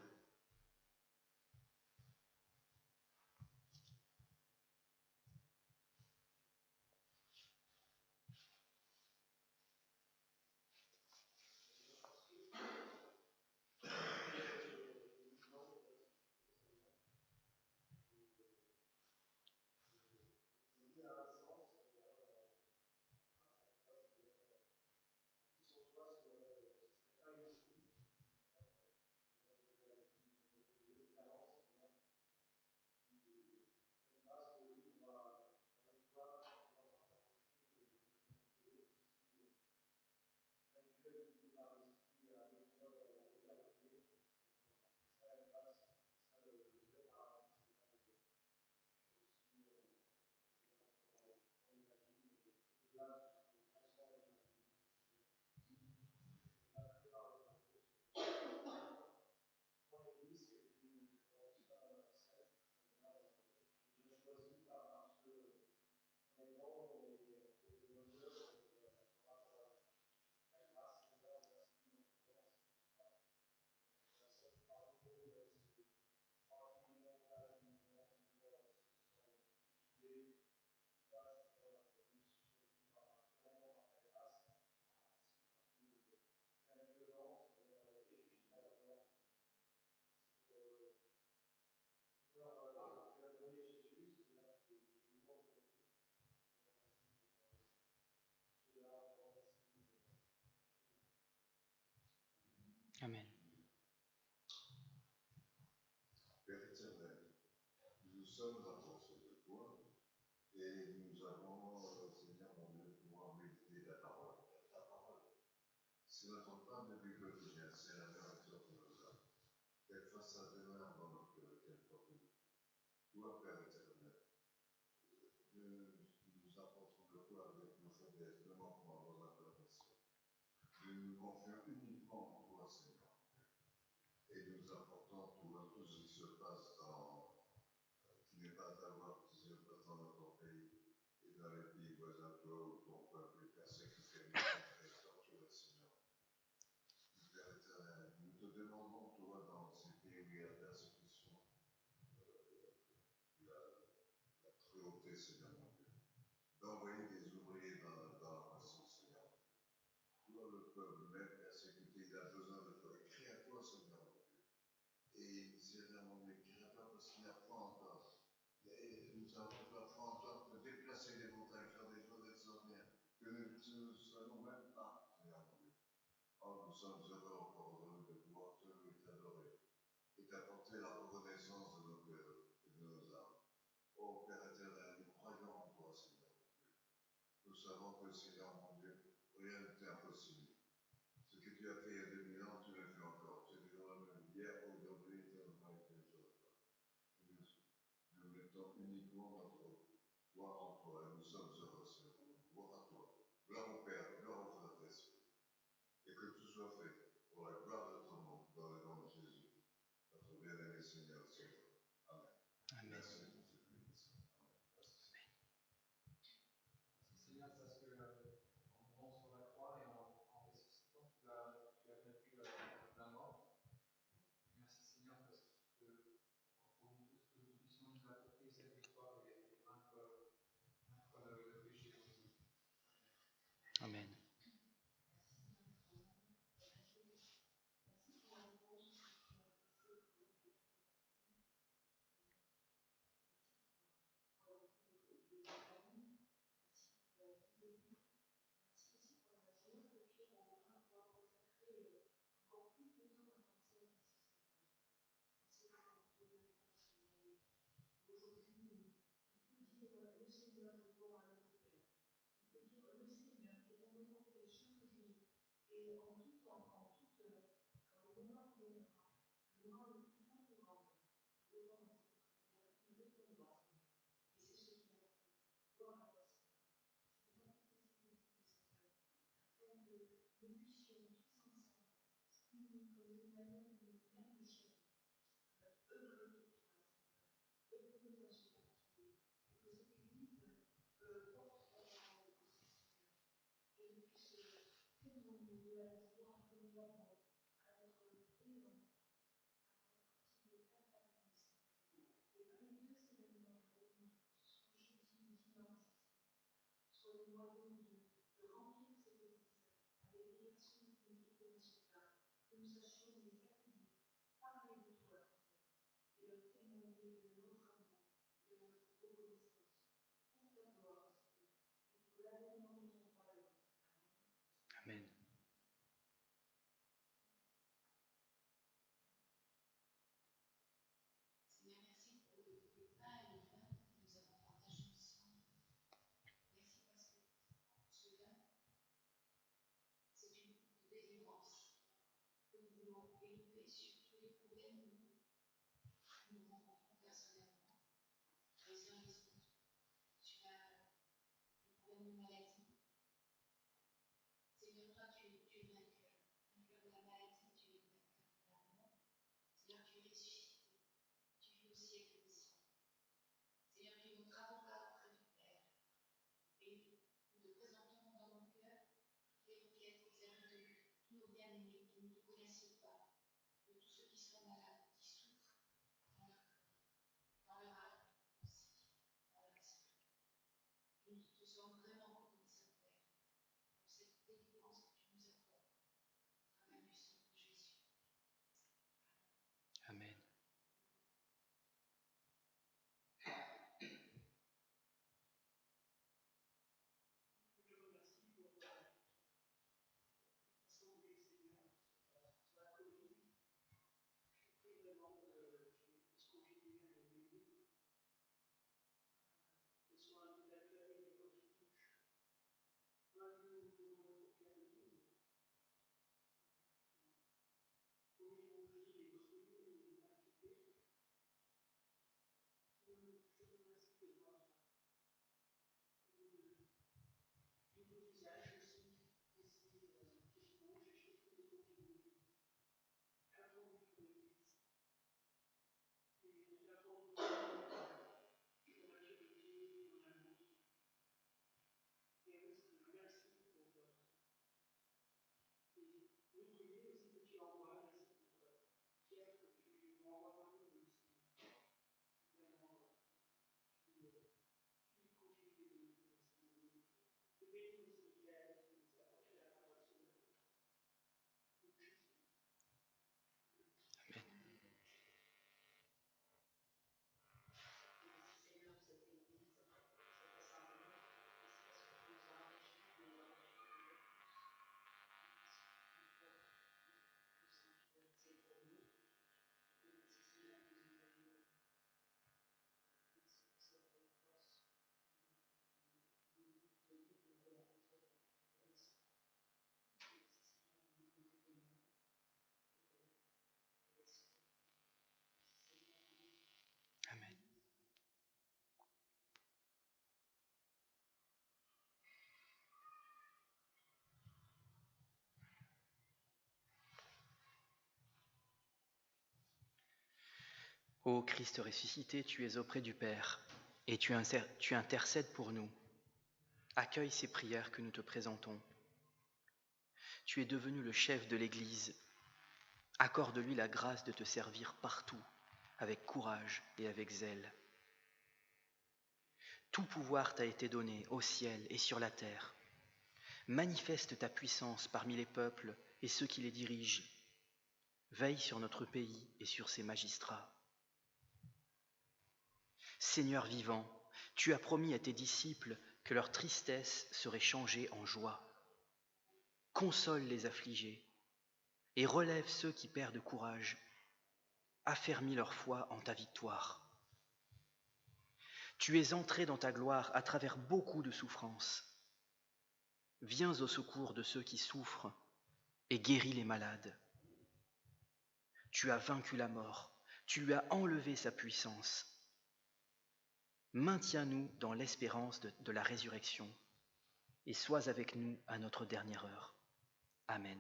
Amen. Père éternel, nous sommes apôtres de toi et nous avons, Seigneur mon Dieu, pouvoir méditer ta parole. C'est notre pain de vie quotidien, c'est la nourriture de nos âmes. Qu'elle fasse sa demeure dans nos cœurs, qu'elle porte nous. Toi, Père éternel, nous apportons de toi avec nos faiblesses, nos manquements, nos imperfections. Nous nous confions uniquement en toi, Seigneur. Et nous apportons tout ce qui se passe qui n'est pas à voir, qui se passe dans notre pays et dans les pays voisins, toi où ton peuple est persécuté, maltraité, torturé, Seigneur. Père éternel, nous te demandons, toi, dans ces pays où il y a la persécution, la cruauté, Seigneur mon Dieu, d'envoyer des ouvriers dans la moisson, Seigneur. Toi, le peuple, même persécuté, il a besoin de toi. Crie à toi, Seigneur mon Dieu. Et Seigneur mon Dieu, crie à toi parce qu'il n'a pas encore. Nous avons la foi en toi de déplacer les montagnes, faire des choses extraordinaires, que nous ne soyons même pas, Seigneur mon Dieu. Oh, nous sommes heureux encore aujourd'hui de pouvoir te louer, t'adorer et t'apporter la reconnaissance de nos cœurs et de nos âmes. Oh Père éternel, nous croyons en toi, Seigneur mon Dieu. Nous savons que, Seigneur mon Dieu, rien n'est impossible. Ce que tu as fait il y a 2000 ans, tu le fais encore. Tu es toujours le même hier, aujourd'hui, éternellement et toujours. Nous mettons uniquement notre foi en toi et nous sommes heureux, Seigneur. Gloire à toi. Gloire au Père, gloire au Frère Esprit. Et que tout soit fait pour la gloire de ton nom, dans le nom de Jésus, notre bien-aimé Seigneur. Amen. Amen. Merci. Seigneur, parce que en mourant sur la croix et en ressuscitant, tu as vaincu la mort. Merci Seigneur, parce que pour nous tous, que nous puissions nous apporter cette victoire et vaincre le péché. Amen. Et en tout temps, dans les moments où Amen. Amen. Amen. Ô Christ ressuscité, tu es auprès du Père et tu intercèdes pour nous. Accueille ces prières que nous te présentons. Tu es devenu le chef de l'Église. Accorde-lui la grâce de te servir partout, avec courage et avec zèle. Tout pouvoir t'a été donné au ciel et sur la terre. Manifeste ta puissance parmi les peuples et ceux qui les dirigent. Veille sur notre pays et sur ses magistrats. Seigneur vivant, tu as promis à tes disciples que leur tristesse serait changée en joie. Console les affligés et relève ceux qui perdent courage. Affermis leur foi en ta victoire. Tu es entré dans ta gloire à travers beaucoup de souffrances. Viens au secours de ceux qui souffrent et guéris les malades. Tu as vaincu la mort, tu lui as enlevé sa puissance. Maintiens-nous dans l'espérance de la résurrection et sois avec nous à notre dernière heure. Amen.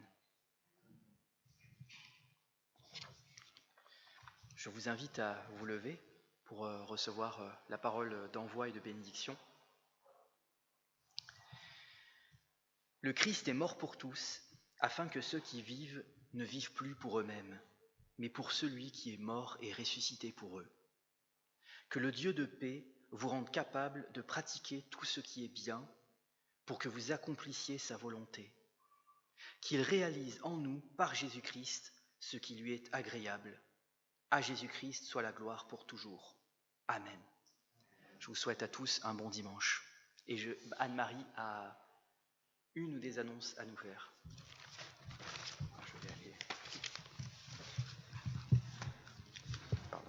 Je vous invite à vous lever pour recevoir la parole d'envoi et de bénédiction. Le Christ est mort pour tous, afin que ceux qui vivent ne vivent plus pour eux-mêmes, mais pour celui qui est mort et ressuscité pour eux. Que le Dieu de paix vous rende capable de pratiquer tout ce qui est bien pour que vous accomplissiez sa volonté. Qu'il réalise en nous, par Jésus-Christ, ce qui lui est agréable. À Jésus-Christ soit la gloire pour toujours. Amen. Je vous souhaite à tous un bon dimanche. Et Anne-Marie a une ou des annonces à nous faire? Je vais aller. Pardon.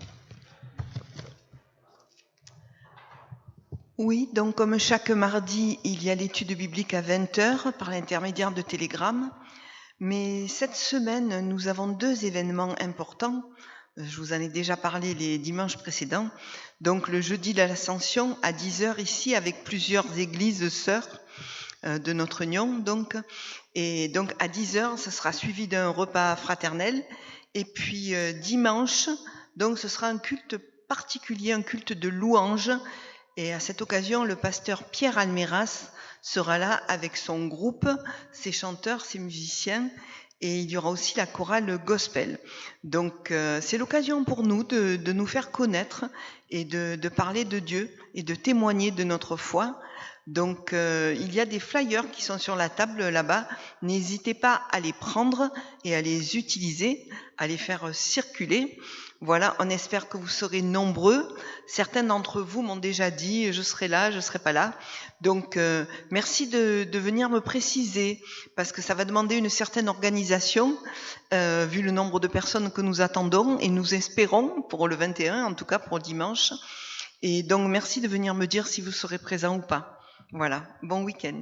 Oui, donc comme chaque mardi, il y a l'étude biblique à 20h par l'intermédiaire de Telegram. Mais cette semaine, nous avons 2 événements importants. Je vous en ai déjà parlé les dimanches précédents. Donc le jeudi de l'Ascension à 10h ici avec plusieurs églises sœurs de notre union. Et donc à 10h, ce sera suivi d'un repas fraternel. Et puis dimanche, donc ce sera un culte particulier, un culte de louange. Et à cette occasion, le pasteur Pierre Almeras sera là avec son groupe, ses chanteurs, ses musiciens, et il y aura aussi la chorale gospel. Donc c'est l'occasion pour nous de nous faire connaître et de parler de Dieu et de témoigner de notre foi. Donc il y a des flyers qui sont sur la table là-bas. N'hésitez pas à les prendre et à les utiliser, à les faire circuler. Voilà, on espère que vous serez nombreux. Certains d'entre vous m'ont déjà dit « je serai là, je serai pas là ». Donc, merci de venir me préciser, parce que ça va demander une certaine organisation, vu le nombre de personnes que nous attendons, et nous espérons, pour le 21, en tout cas pour dimanche. Et donc, merci de venir me dire si vous serez présent ou pas. Voilà, bon week-end.